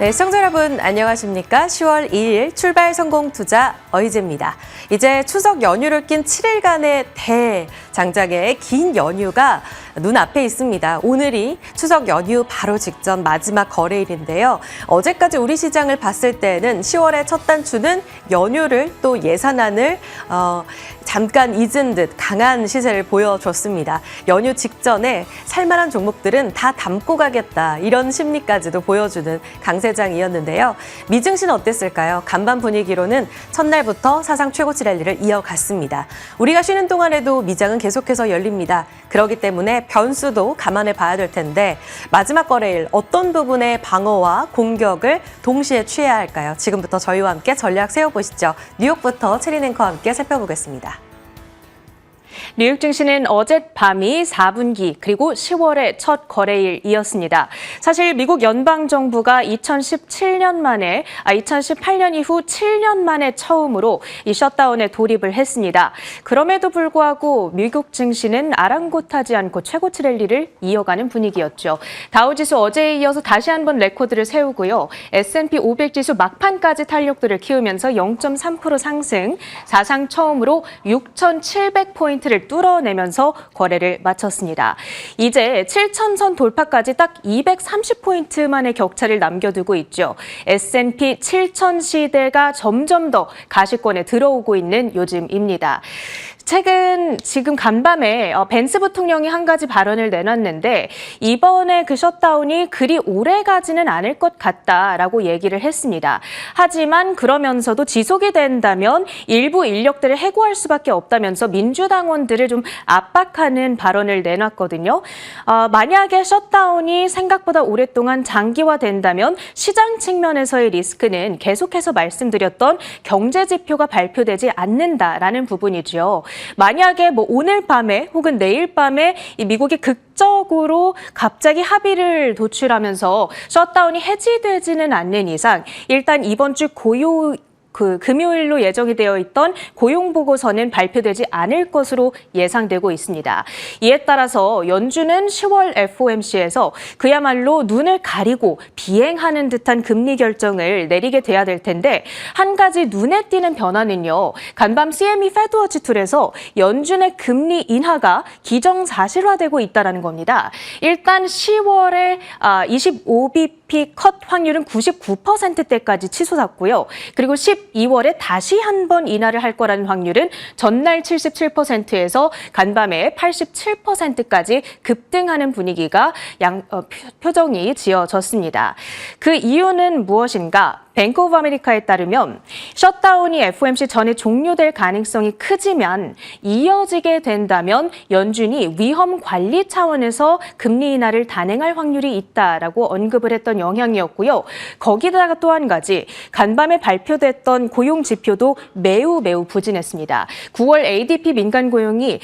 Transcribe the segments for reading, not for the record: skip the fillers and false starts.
네, 시청자 여러분 안녕하십니까? 10월 2일 출발 성공 투자 어이제입니다. 이제 추석 연휴를 낀 7일간의 대장장의 긴 연휴가 눈앞에 있습니다. 오늘이 추석 연휴 바로 직전 마지막 거래일인데요. 어제까지 우리 시장을 봤을 때는 10월의 첫 단추는 연휴를 또 예산안을 잠깐 잊은 듯 강한 시세를 보여줬습니다. 연휴 직전에 살만한 종목들은 다 담고 가겠다 이런 심리까지도 보여주는 강세장이었는데요. 미증시는 어땠을까요? 간밤 분위기로는 첫날부터 사상 최고치 랠리를 이어갔습니다. 우리가 쉬는 동안에도 미장은 계속해서 열립니다. 그렇기 때문에 변수도 감안해 봐야 될 텐데 마지막 거래일 어떤 부분의 방어와 공격을 동시에 취해야 할까요? 지금부터 저희와 함께 전략 세워보시죠. 뉴욕부터 체린 앵커와 함께 살펴보겠습니다. 뉴욕 증시는 어젯밤이 4분기 그리고 10월의 첫 거래일이었습니다. 사실 미국 연방정부가 2018년 이후 7년 만에 처음으로 이 셧다운에 돌입을 했습니다. 그럼에도 불구하고 미국 증시는 아랑곳하지 않고 최고치 랠리를 이어가는 분위기였죠. 다우지수 어제에 이어서 다시 한번 레코드를 세우고요. S&P 500지수 막판까지 탄력도를 키우면서 0.3% 상승, 사상 처음으로 6,700포인트를 뚫어내면서 거래를 마쳤습니다. 이제 7,000선 돌파까지 딱 230포인트만의 격차를 남겨두고 있죠. S&P 7,000 시대가 점점 더 가시권에 들어오고 있는 요즘입니다. 최근 지금 간밤에 벤스 부통령이 한 가지 발언을 내놨는데 이번에 그 셧다운이 그리 오래 가지는 않을 것 같다라고 얘기를 했습니다. 하지만 그러면서도 지속이 된다면 일부 인력들을 해고할 수밖에 없다면서 민주당원들을 좀 압박하는 발언을 내놨거든요. 만약에 셧다운이 생각보다 오랫동안 장기화된다면 시장 측면에서의 리스크는 계속해서 말씀드렸던 경제 지표가 발표되지 않는다라는 부분이죠. 만약에 오늘 밤에 혹은 내일 밤에 이 미국이 극적으로 갑자기 합의를 도출하면서 셧다운이 해지되지는 않는 이상 일단 이번 주 금요일로 예정이 되어 있던 고용보고서는 발표되지 않을 것으로 예상되고 있습니다. 이에 따라서 연준은 10월 FOMC에서 그야말로 눈을 가리고 비행하는 듯한 금리 결정을 내리게 돼야 될 텐데 한 가지 눈에 띄는 변화는요. 간밤 CME 페드워치 툴에서 연준의 금리 인하가 기정사실화되고 있다는 겁니다. 일단 10월에 25bp 컷 확률은 99%대까지 치솟았고요. 그리고 12월에 다시 한 번 인하를 할 거라는 확률은 전날 77%에서 간밤에 87%까지 급등하는 분위기가 표정이 지어졌습니다. 그 이유는 무엇인가? 뱅크 오브 아메리카에 따르면 셧다운이 FOMC 전에 종료될 가능성이 크지만 이어지게 된다면 연준이 위험 관리 차원에서 금리 인하를 단행할 확률이 있다라고 언급을 했던 영향이었고요. 거기다가 또 한 가지 간밤에 발표됐던 고용 지표도 매우 부진했습니다. 9월 ADP 민간 고용이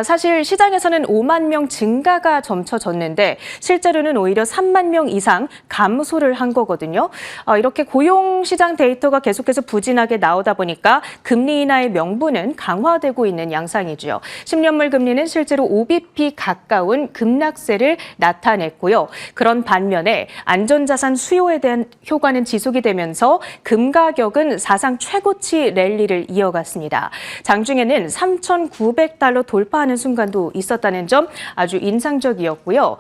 사실 시장에서는 5만 명 증가가 점쳐졌는데 실제로는 오히려 3만 명 이상 감소를 한 거거든요. 이렇게 고용 시장 데이터가 계속해서 부진하게 나오다 보니까 금리 인하의 명분은 강화되고 있는 양상이죠. 10년물 금리는 실제로 5bp 가까운 급락세를 나타냈고요. 그런 반면에 안전자산 수요에 대한 효과는 지속이 되면서 금 가격은 사상 최고치 랠리를 이어갔습니다. 장중에는 3,900달러 돌파하는 순간도 있었다는 점 아주 인상적이었고요.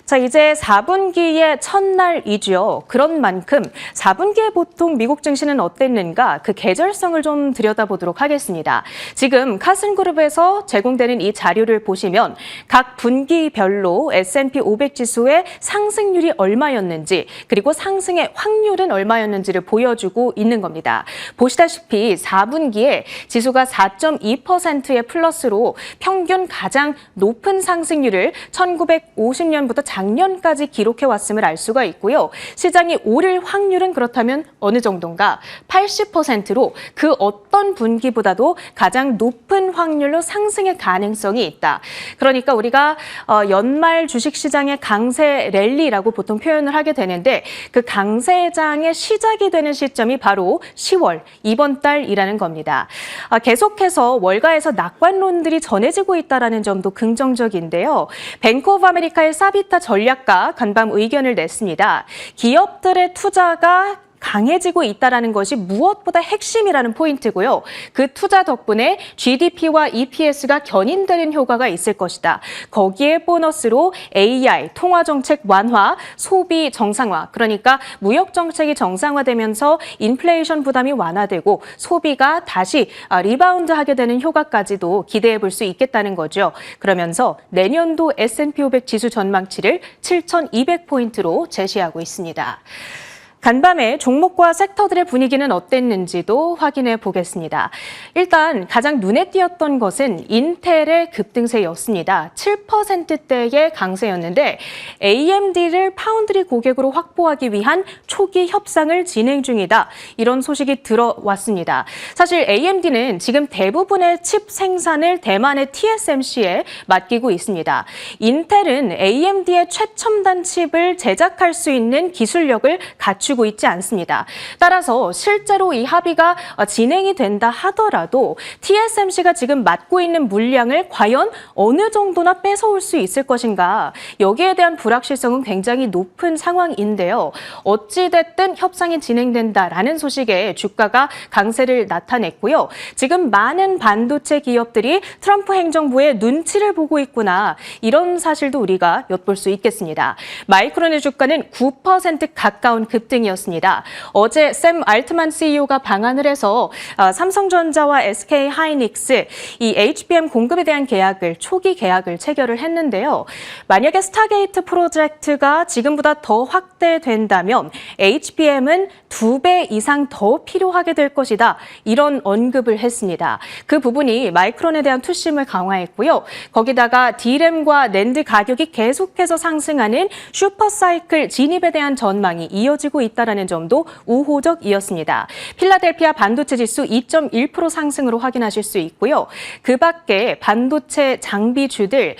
자, 이제 4분기의 첫날이죠. 그런 만큼 4분기에 보통 미국 증시는 어땠는가 그 계절성을 좀 들여다보도록 하겠습니다. 지금 카슨그룹에서 제공되는 이 자료를 보시면 각 분기별로 S&P 500 지수의 상승률이 얼마였는지 그리고 상승의 확률은 얼마였는지를 보여주고 있는 겁니다. 보시다시피 4분기에 지수가 4.2%의 플러스로 평균 가장 높은 상승률을 1950년부터 작년까지 기록해왔음을 알 수가 있고요. 시장이 오를 확률은 그렇다면 어느 정도인가? 80%로 그 어떤 분기보다도 가장 높은 확률로 상승의 가능성이 있다. 그러니까 우리가 연말 주식시장의 강세 랠리라고 보통 표현을 하게 되는데 그 강세장의 시작이 되는 시점이 바로 10월, 이번 달이라는 겁니다. 계속해서 월가에서 낙관론들이 전해지고 있다는 점도 긍정적인데요. 뱅크 오브 아메리카의 사비타 전략가 간밤 의견을 냈습니다. 기업들의 투자가 강해지고 있다는 것이 무엇보다 핵심이라는 포인트고요. 그 투자 덕분에 GDP와 EPS가 견인되는 효과가 있을 것이다. 거기에 보너스로 AI, 통화정책 완화, 소비 정상화, 그러니까 무역정책이 정상화되면서 인플레이션 부담이 완화되고 소비가 다시 리바운드하게 되는 효과까지도 기대해 볼 수 있겠다는 거죠. 그러면서 내년도 S&P 500 지수 전망치를 7,200포인트로 제시하고 있습니다. 간밤에 종목과 섹터들의 분위기는 어땠는지도 확인해 보겠습니다. 일단 가장 눈에 띄었던 것은 인텔의 급등세였습니다. 7%대의 강세였는데 AMD를 파운드리 고객으로 확보하기 위한 초기 협상을 진행 중이다. 이런 소식이 들어왔습니다. 사실 AMD는 지금 대부분의 칩 생산을 대만의 TSMC에 맡기고 있습니다. 인텔은 AMD의 최첨단 칩을 제작할 수 있는 기술력을 갖추고 있지 않습니다. 따라서 실제로 이 합의가 진행이 된다 하더라도 TSMC가 지금 맡고 있는 물량을 과연 어느 정도나 뺏어올 수 있을 것인가, 여기에 대한 불확실성은 굉장히 높은 상황인데요. 어찌됐든 협상이 진행된다라는 소식에 주가가 강세를 나타냈고요. 지금 많은 반도체 기업들이 트럼프 행정부의 눈치를 보고 있구나, 이런 사실도 우리가 엿볼 수 있겠습니다. 마이크론의 주가는 9% 가까운 급등 이었습니다. 어제 샘 알트만 CEO가 방한을 해서 삼성전자와 SK 하이닉스 이 HBM 공급에 대한 초기 계약을 체결을 했는데요. 만약에 스타게이트 프로젝트가 지금보다 더 확대된다면 HBM은 2배 이상 더 필요하게 될 것이다. 이런 언급을 했습니다. 그 부분이 마이크론에 대한 투심을 강화했고요. 거기다가 D램과 낸드 가격이 계속해서 상승하는 슈퍼사이클 진입에 대한 전망이 이어지고 있다는 점도 우호적이었습니다. 필라델피아 반도체 지수 2.1% 상승으로 확인하실 수 있고요. 그 밖에 반도체 장비주들,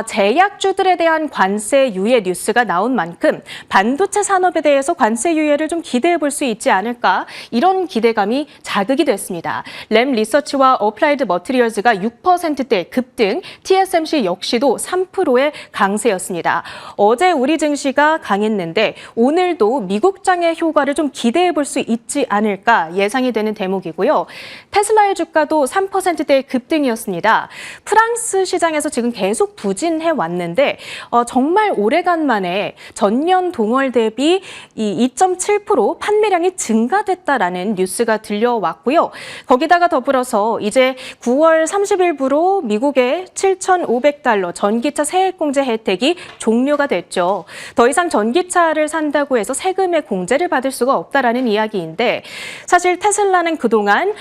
제약주들에 대한 관세 유예 뉴스가 나온 만큼 반도체 산업에 대해서 관세 유예를 좀 기대해 볼 수 있지 않을까, 이런 기대감이 자극이 됐습니다. 램 리서치와 어플라이드 머티리얼즈가 6%대 급등, TSMC 역시도 3%의 강세였습니다. 어제 우리 증시가 강했는데 오늘도 미국장의 효과를 좀 기대해 볼 수 있지 않을까 예상이 되는 대목이고요. 테슬라의 주가도 3%대의 급등이었습니다. 프랑스 시장에서 지금 계속 부진해 왔는데 정말 오래간만에 전년 동월 대비 이 2.7% 판매량이 증가됐다라는 뉴스가 들려왔고요. 거기다가 더불어서 이제 9월 30일부로 미국의 $7,500 전기차 세액공제 혜택이 종료가 됐죠. 더 이상 전기차를 산다고 해서 세금의 공제를 받을 수가 없다라는 이야기인데, 사실 테슬라는 그동안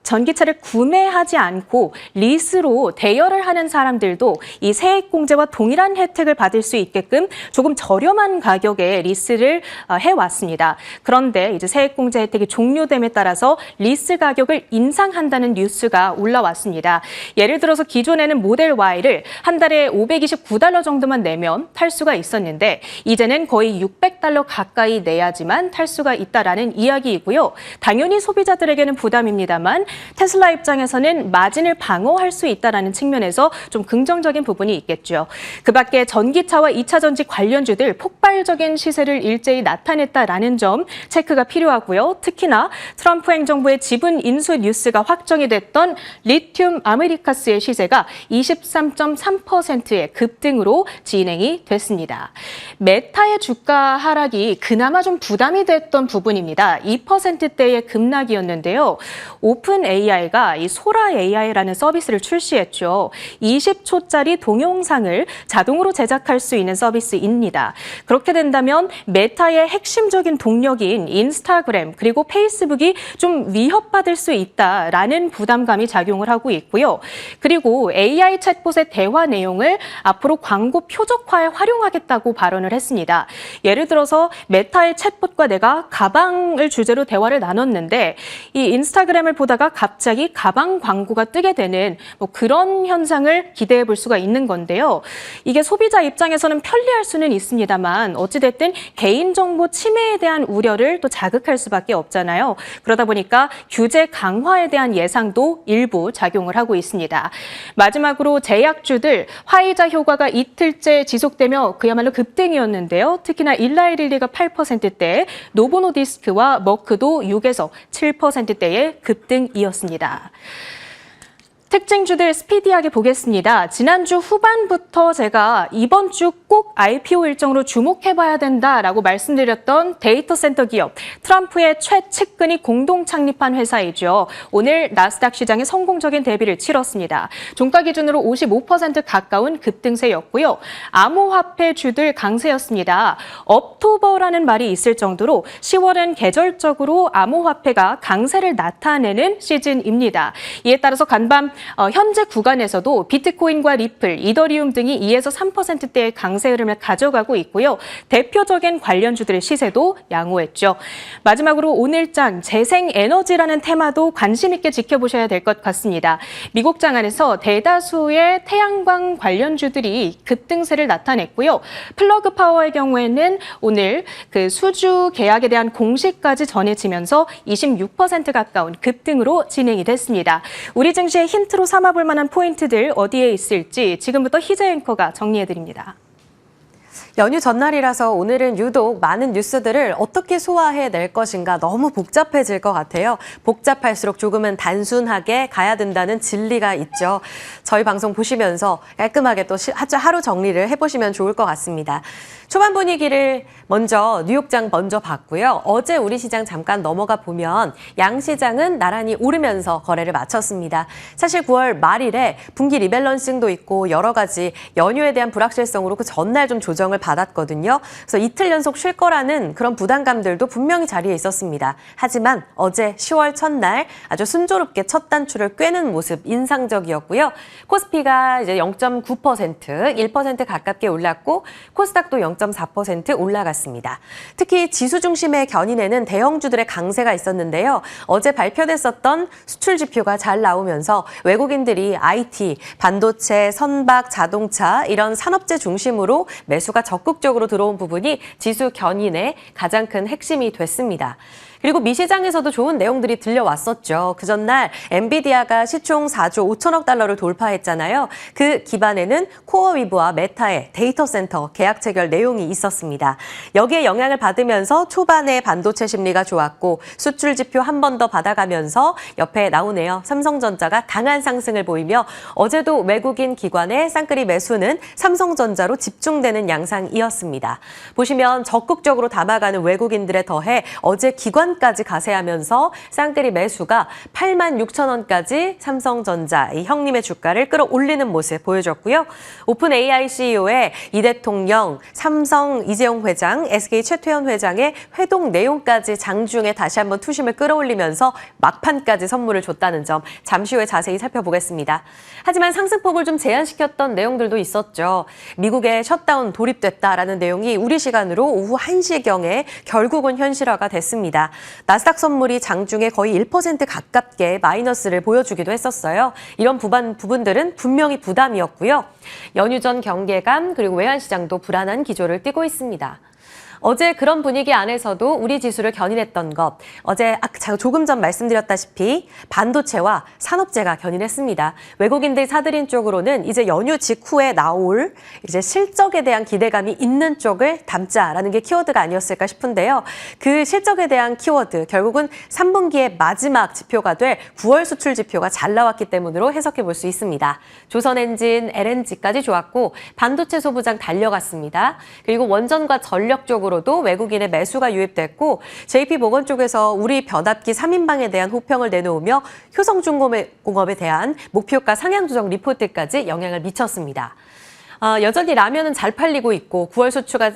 전기차를 구매하지 않고 리스로 대여를 하는 사람들도 이 세액공제와 동일한 혜택을 받을 수 있게끔 조금 저렴한 가격에 리스를 해왔습니다. 그런데 이제 세액공제 혜택이 종료됨에 따라서 리스 가격을 인상한다는 뉴스가 올라왔습니다. 예를 들어서 기존에는 모델 Y를 한 달에 $529 정도만 내면 탈 수가 있었는데 이제는 거의 $600 가까이 내야지만 탈 수가 있다라는 이야기이고요. 당연히 소비자들에게는 부담입니다만 테슬라 입장에서는 마진을 방어할 수 있다는 측면에서 좀 긍정적인 부분이 있겠죠. 그 밖에 전기차와 2차 전지 관련주들 폭발적인 시세를 일제히 나타냈다라는 점 체크가 필요하고요. 특히나 트럼프 행정부의 지분 인수 뉴스가 확정이 됐던 리튬 아메리카스의 시세가 23.3%의 급등으로 진행이 됐습니다. 메타의 주가 하락이 그나마 좀 부담이 됐던 부분입니다. 2%대의 급락이었는데요. 오픈 AI가 이 소라 AI라는 서비스를 출시했죠. 20초짜리 동영상을 자동으로 제작할 수 있는 서비스입니다. 그렇게 된다면 메타의 핵심적인 동력인 인스타그램 그리고 페이스북이 좀 위협받을 수 있다라는 부담감이 작용을 하고 있고요. 그리고 AI 챗봇의 대화 내용을 앞으로 광고 표적화에 활용하겠다고 발언을 했습니다. 예를 들어서 메타의 챗봇과 내가 가방을 주제로 대화를 나눴는데 이 인스타그램을 보다가 있다가 갑자기 가방 광고가 뜨게 되는 그런 현상을 기대해 볼 수가 있는 건데요. 이게 소비자 입장에서는 편리할 수는 있습니다만 어찌됐든 개인정보 침해에 대한 우려를 또 자극할 수밖에 없잖아요. 그러다 보니까 규제 강화에 대한 예상도 일부 작용을 하고 있습니다. 마지막으로 제약주들 화이자 효과가 이틀째 지속되며 그야말로 급등이었는데요. 특히나 일라이릴리가 8%대, 노보노디스크와 머크도 6에서 7%대의 급등이었습니다. 특징주들 스피디하게 보겠습니다. 지난주 후반부터 제가 이번 주 꼭 IPO 일정으로 주목해봐야 된다라고 말씀드렸던 데이터 센터 기업, 트럼프의 최측근이 공동 창립한 회사이죠. 오늘 나스닥 시장에 성공적인 데뷔를 치렀습니다. 종가 기준으로 55% 가까운 급등세였고요. 암호화폐주들 강세였습니다. 업토버라는 말이 있을 정도로 10월은 계절적으로 암호화폐가 강세를 나타내는 시즌입니다. 이에 따라서 간밤 현재 구간에서도 비트코인과 리플, 이더리움 등이 2에서 3%대의 강세 흐름을 가져가고 있고요. 대표적인 관련주들의 시세도 양호했죠. 마지막으로 오늘장 재생에너지라는 테마도 관심 있게 지켜보셔야 될 것 같습니다. 미국장 안에서 대다수의 태양광 관련주들이 급등세를 나타냈고요. 플러그 파워의 경우에는 오늘 그 수주 계약에 대한 공시까지 전해지면서 26% 가까운 급등으로 진행이 됐습니다. 우리 증시의 힌트로 삼아볼 만한 포인트들 어디에 있을지 지금부터 희재 앵커가 정리해드립니다. 연휴 전날이라서 오늘은 유독 많은 뉴스들을 어떻게 소화해낼 것인가 너무 복잡해질 것 같아요. 복잡할수록 조금은 단순하게 가야 된다는 진리가 있죠. 저희 방송 보시면서 깔끔하게 또 하루 정리를 해보시면 좋을 것 같습니다. 초반 분위기를 먼저 뉴욕장 먼저 봤고요. 어제 우리 시장 잠깐 넘어가 보면 양시장은 나란히 오르면서 거래를 마쳤습니다. 사실 9월 말일에 분기 리밸런싱도 있고 여러 가지 연휴에 대한 불확실성으로 그 전날 좀 조정을 받았거든요. 그래서 이틀 연속 쉴 거라는 그런 부담감들도 분명히 자리에 있었습니다. 하지만 어제 10월 첫날 아주 순조롭게 첫 단추를 꿰는 모습 인상적이었고요. 코스피가 이제 0.9%, 1% 가깝게 올랐고 코스닥도 0.4% 올라갔습니다. 특히 지수 중심의 견인에는 대형주들의 강세가 있었는데요. 어제 발표됐었던 수출 지표가 잘 나오면서 외국인들이 IT, 반도체, 선박, 자동차 이런 산업재 중심으로 매수가 적극적으로 들어온 부분이 지수 견인의 가장 큰 핵심이 됐습니다. 그리고 미시장에서도 좋은 내용들이 들려왔었죠. 그 전날 엔비디아가 시총 4조 5천억 달러를 돌파했잖아요. 그 기반에는 코어위브와 메타의 데이터 센터 계약 체결 내용이 있었습니다. 여기에 영향을 받으면서 초반에 반도체 심리가 좋았고 수출 지표 한 번 더 받아가면서 옆에 나오네요. 삼성전자가 강한 상승을 보이며 어제도 외국인 기관의 쌍끌이 매수는 삼성전자로 집중되는 양상이었습니다. 보시면 적극적으로 담아가는 외국인들에 더해 어제 기관까지 가세하면서 쌍끌이 매수가 8만 6천 원까지 삼성전자 이 형님의 주가를 끌어올리는 모습 보여줬고요. 오픈 AI CEO의 이 대통령, 삼성 이재용 회장, SK 최태원 회장의 회동 내용까지 장중에 다시 한번 투심을 끌어올리면서 막판까지 선물을 줬다는 점 잠시 후에 자세히 살펴보겠습니다. 하지만 상승폭을 좀 제한시켰던 내용들도 있었죠. 미국의 셧다운 돌입됐다라는 내용이 우리 시간으로 오후 1시경에 결국은 현실화가 됐습니다. 나스닥 선물이 장중에 거의 1% 가깝게 마이너스를 보여주기도 했었어요. 이런 부분들은 분명히 부담이었고요. 연휴 전 경계감 그리고 외환시장도 불안한 기조를 띠고 있습니다. 어제 그런 분위기 안에서도 우리 지수를 견인했던 것, 어제 조금 전 말씀드렸다시피 반도체와 산업재가 견인했습니다. 외국인들 사들인 쪽으로는 이제 연휴 직후에 나올 이제 실적에 대한 기대감이 있는 쪽을 담자라는 게 키워드가 아니었을까 싶은데요. 그 실적에 대한 키워드, 결국은 3분기의 마지막 지표가 될 9월 수출 지표가 잘 나왔기 때문으로 해석해 볼 수 있습니다. 조선엔진, LNG까지 좋았고 반도체 소부장 달려갔습니다. 그리고 원전과 전력 쪽으로도 외국인의 매수가 유입됐고 JP모건 쪽에서 우리 변압기 3인방에 대한 호평을 내놓으며 효성중공업에 대한 목표가 상향 조정 리포트까지 영향을 미쳤습니다. 여전히 라면은 잘 팔리고 있고 9월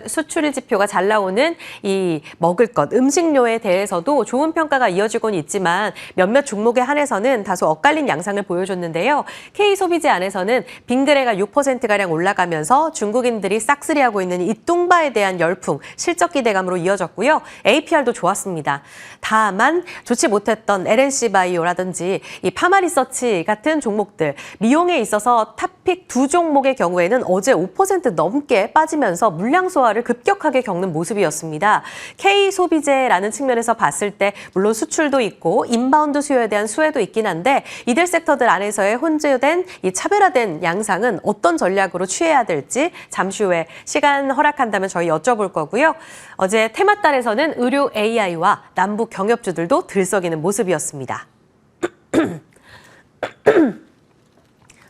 수출 지표가 잘 나오는 이 먹을 것, 음식료에 대해서도 좋은 평가가 이어지고는 있지만 몇몇 종목에 한해서는 다소 엇갈린 양상을 보여줬는데요. K소비재 안에서는 빙그레가 6%가량 올라가면서 중국인들이 싹쓸이하고 있는 이 뚱바에 대한 열풍, 실적 기대감으로 이어졌고요. APR도 좋았습니다. 다만 좋지 못했던 LNC바이오라든지 이 파마리서치 같은 종목들, 미용에 있어서 탑픽 두 종목의 경우에는 어제 5% 넘게 빠지면서 물량 소화를 급격하게 겪는 모습이었습니다. K소비재라는 측면에서 봤을 때 물론 수출도 있고 인바운드 수요에 대한 수혜도 있긴 한데 이들 섹터들 안에서의 혼재된 이 차별화된 양상은 어떤 전략으로 취해야 될지 잠시 후에 시간 허락한다면 저희 여쭤볼 거고요. 어제 테마달에서는 의료 AI와 남북 경협주들도 들썩이는 모습이었습니다.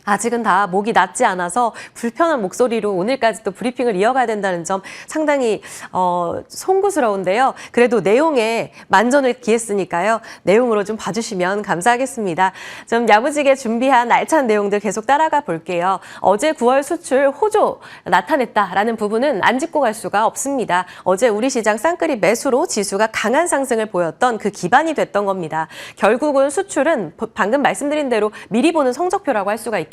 아직은 다 목이 낫지 않아서 불편한 목소리로 오늘까지 또 브리핑을 이어가야 된다는 점 상당히 송구스러운데요. 그래도 내용에 만전을 기했으니까요. 내용으로 좀 봐주시면 감사하겠습니다. 좀 야무지게 준비한 알찬 내용들 계속 따라가 볼게요. 어제 9월 수출 호조 나타냈다라는 부분은 안 짚고 갈 수가 없습니다. 어제 우리 시장 쌍끌이 매수로 지수가 강한 상승을 보였던 그 기반이 됐던 겁니다. 결국은 수출은 방금 말씀드린 대로 미리 보는 성적표라고 할 수가 있겠죠.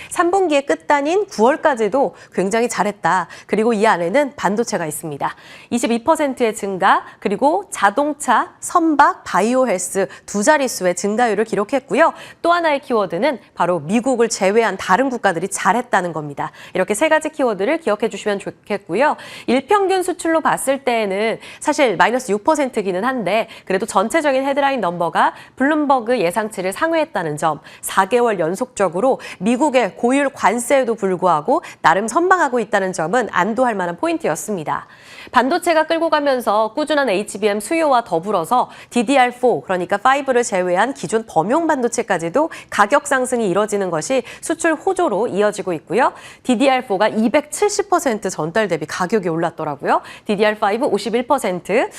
3분기의 끝단인 9월까지도 굉장히 잘했다. 그리고 이 안에는 반도체가 있습니다. 22%의 증가, 그리고 자동차, 선박, 바이오 헬스 두 자릿수의 증가율을 기록했고요. 또 하나의 키워드는 바로 미국을 제외한 다른 국가들이 잘했다는 겁니다. 이렇게 세 가지 키워드를 기억해 주시면 좋겠고요. 일평균 수출로 봤을 때에는 사실 마이너스 6%기는 한데 그래도 전체적인 헤드라인 넘버가 블룸버그 예상치를 상회했다는 점, 4개월 연속적으로 미국의 고율 관세에도 불구하고 나름 선방하고 있다는 점은 안도할 만한 포인트였습니다. 반도체가 끌고 가면서 꾸준한 HBM 수요와 더불어서 DDR4, 그러니까 5를 제외한 기존 범용 반도체까지도 가격 상승이 이뤄지는 것이 수출 호조로 이어지고 있고요. DDR4가 270% 전달 대비 가격이 올랐더라고요. DDR5 51%,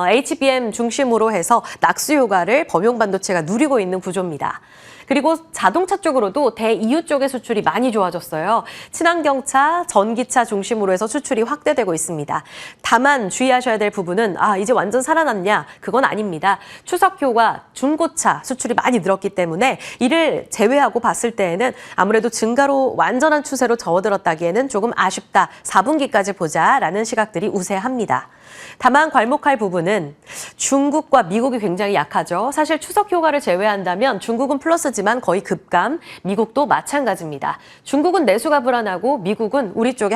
HBM 중심으로 해서 낙수 효과를 범용 반도체가 누리고 있는 구조입니다. 그리고 자동차 쪽으로도 대EU 쪽의 수출이 많이 좋아졌어요. 친환경차, 전기차 중심으로 해서 수출이 확대되고 있습니다. 다만 주의하셔야 될 부분은 이제 완전 살아났냐? 그건 아닙니다. 추석 효과 중고차 수출이 많이 늘었기 때문에 이를 제외하고 봤을 때에는 아무래도 증가로 완전한 추세로 접어들었다기에는 조금 아쉽다. 4분기까지 보자라는 시각들이 우세합니다. 다만 괄목할 부분은 중국과 미국이 굉장히 약하죠. 사실 추석 효과를 제외한다면 중국은 플러스지만 거의 급감, 미국도 마찬가지입니다. 중국은 내수가 불안하고 미국은 우리 쪽에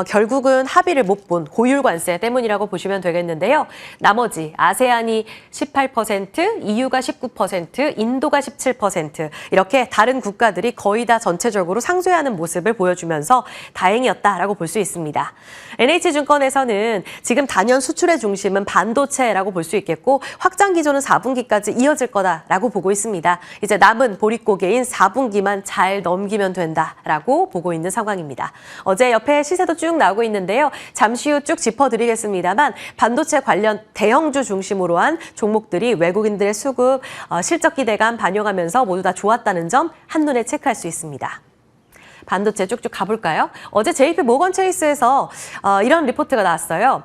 결국은 합의를 못 본 고율 관세 때문이라고 보시면 되겠는데요. 나머지 아세안이 18%, EU가 19%, 인도가 17% 이렇게 다른 국가들이 거의 다 전체적으로 상쇄하는 모습을 보여주면서 다행이었다라고 볼 수 있습니다. NH증권에서는 지금 단연 수출의 중심은 반도체라고 볼 수 있겠고 확장 기조는 4분기까지 이어질 거다라고 보고 있습니다. 이제 남은 보릿고개인 4분기만 잘 넘기면 된다라고 보고 있는 상황입니다. 어제 옆에 시세도 쭉 나오고 있는데요. 잠시 후 쭉 짚어드리겠습니다만 반도체 관련 대형주 중심으로 한 종목들이 외국인들의 수급, 실적 기대감 반영하면서 모두 다 좋았다는 점 한눈에 체크할 수 있습니다. 반도체 쭉쭉 가볼까요? 어제 JP 모건 체이스에서 이런 리포트가 나왔어요.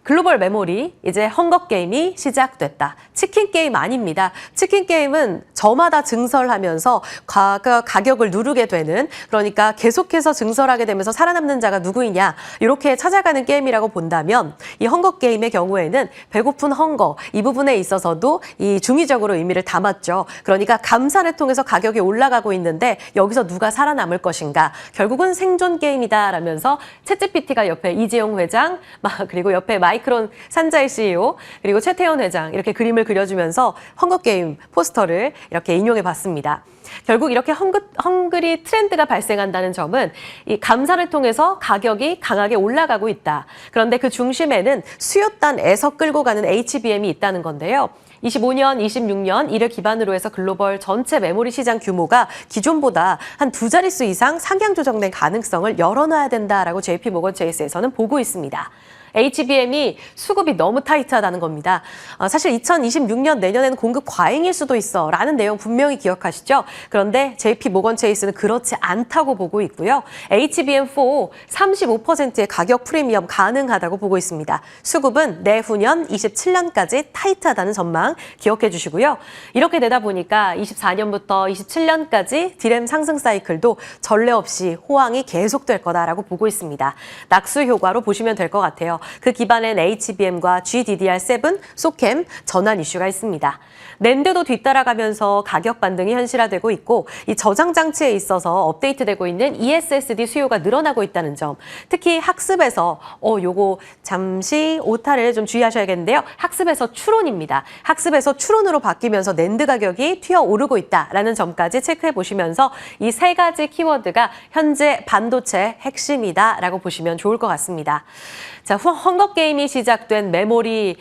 글로벌 메모리, 이제 헝거게임이 시작됐다. 치킨게임 아닙니다. 치킨게임은 저마다 증설하면서 가격을 누르게 되는, 그러니까 계속해서 증설하게 되면서 살아남는 자가 누구이냐 이렇게 찾아가는 게임이라고 본다면 이 헝거게임의 경우에는 배고픈 헝거, 이 부분에 있어서도 이 중의적으로 의미를 담았죠. 그러니까 감산을 통해서 가격이 올라가고 있는데 여기서 누가 살아남을 것인가. 결국은 생존 게임이다라면서 챗GPT가 옆에 이재용 회장, 그리고 옆에 마이크론 산자의 CEO, 그리고 최태원 회장 이렇게 그림을 그려주면서 헝거게임 포스터를 이렇게 인용해 봤습니다. 결국 이렇게 헝그리 트렌드가 발생한다는 점은 이 감산을 통해서 가격이 강하게 올라가고 있다. 그런데 그 중심에는 수요단에서 끌고 가는 HBM이 있다는 건데요. 25년, 26년 이를 기반으로 해서 글로벌 전체 메모리 시장 규모가 기존보다 한 두 자릿수 이상 상향 조정된 가능성을 열어놔야 된다라고 JP 모건 체이스에서는 보고 있습니다. HBM이 수급이 너무 타이트하다는 겁니다. 사실 2026년 내년에는 공급 과잉일 수도 있어 라는 내용 분명히 기억하시죠? 그런데 JP 모건 체이스는 그렇지 않다고 보고 있고요. HBM4 35%의 가격 프리미엄 가능하다고 보고 있습니다. 수급은 내후년 27년까지 타이트하다는 전망 기억해 주시고요. 이렇게 되다 보니까 24년부터 27년까지 디램 상승 사이클도 전례 없이 호황이 계속될 거다라고 보고 있습니다. 낙수 효과로 보시면 될 것 같아요. 그 기반엔 HBM과 GDDR7, 소캠 전환 이슈가 있습니다. 낸드도 뒤따라가면서 가격 반등이 현실화되고 있고 이 저장 장치에 있어서 업데이트되고 있는 ESSD 수요가 늘어나고 있다는 점. 특히 학습에서 요거 잠시 오타를 좀 주의하셔야겠는데요. 학습에서 추론입니다. 학습에서 추론으로 바뀌면서 낸드 가격이 튀어오르고 있다라는 점까지 체크해 보시면서 이 세 가지 키워드가 현재 반도체 핵심이다라고 보시면 좋을 것 같습니다. 자, 헝거 게임이 시작된 메모리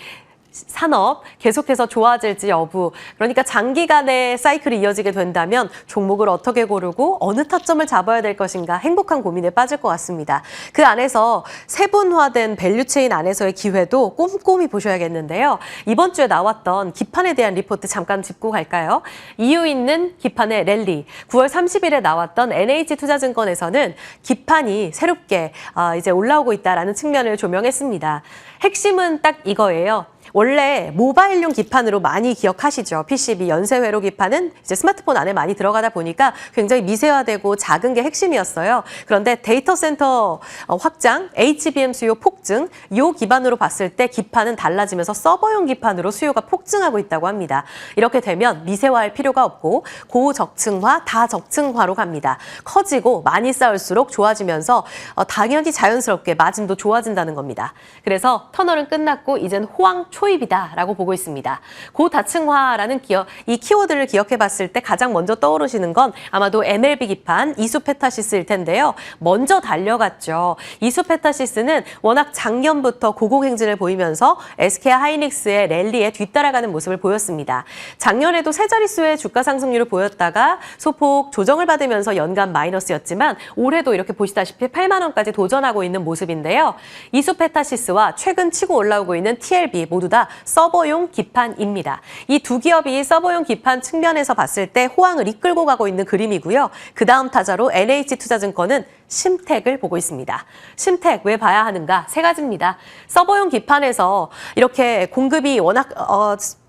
산업 계속해서 좋아질지 여부, 그러니까 장기간의 사이클이 이어지게 된다면 종목을 어떻게 고르고 어느 타점을 잡아야 될 것인가 행복한 고민에 빠질 것 같습니다. 그 안에서 세분화된 밸류체인 안에서의 기회도 꼼꼼히 보셔야겠는데요. 이번 주에 나왔던 기판에 대한 리포트 잠깐 짚고 갈까요? 이유 있는 기판의 랠리, 9월 30일에 나왔던 NH투자증권에서는 기판이 새롭게 이제 올라오고 있다라는 측면을 조명했습니다. 핵심은 딱 이거예요. 원래 모바일용 기판으로 많이 기억하시죠. PCB 연쇄회로 기판은 이제 스마트폰 안에 많이 들어가다 보니까 굉장히 미세화되고 작은 게 핵심이었어요. 그런데 데이터 센터 확장, HBM 수요 폭증, 이 기반으로 봤을 때 기판은 달라지면서 서버용 기판으로 수요가 폭증하고 있다고 합니다. 이렇게 되면 미세화할 필요가 없고 고적층화, 다적층화로 갑니다. 커지고 많이 쌓을수록 좋아지면서 당연히 자연스럽게 마진도 좋아진다는 겁니다. 그래서 터널은 끝났고 이젠 호황 초입이다라고 보고 있습니다. 고다층화라는 이 키워드를 기억해 봤을 때 가장 먼저 떠오르시는 건 아마도 MLB 기판 이수페타시스일 텐데요. 먼저 달려갔죠. 이수페타시스는 워낙 작년부터 고공행진을 보이면서 SK 하이닉스의 랠리에 뒤따라가는 모습을 보였습니다. 작년에도 세 자릿수의 주가 상승률을 보였다가 소폭 조정을 받으면서 연간 마이너스였지만 올해도 이렇게 보시다시피 8만 원까지 도전하고 있는 모습인데요. 이수페타시스와 최근 치고 올라오고 있는 TLB 모두 다 서버용 기판입니다. 이 두 기업이 서버용 기판 측면에서 봤을 때 호황을 이끌고 가고 있는 그림이고요. 그 다음 타자로 NH투자증권은 심텍을 보고 있습니다. 심텍 왜 봐야 하는가? 세 가지입니다. 서버용 기판에서 이렇게 공급이 워낙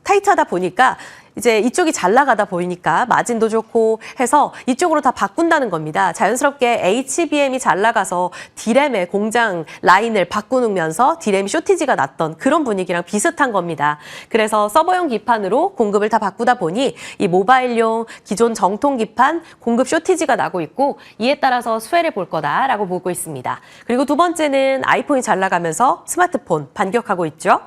타이트하다 보니까 이제 이쪽이 잘 나가다 보이니까 마진도 좋고 해서 이쪽으로 다 바꾼다는 겁니다. 자연스럽게 HBM이 잘 나가서 디램의 공장 라인을 바꾸면서 디램 쇼티지가 났던 그런 분위기랑 비슷한 겁니다. 그래서 서버용 기판으로 공급을 다 바꾸다 보니 이 모바일용 기존 정통 기판 공급 쇼티지가 나고 있고 이에 따라서 수혜를 볼 거다라고 보고 있습니다. 그리고 두 번째는 아이폰이 잘 나가면서 스마트폰 반격하고 있죠.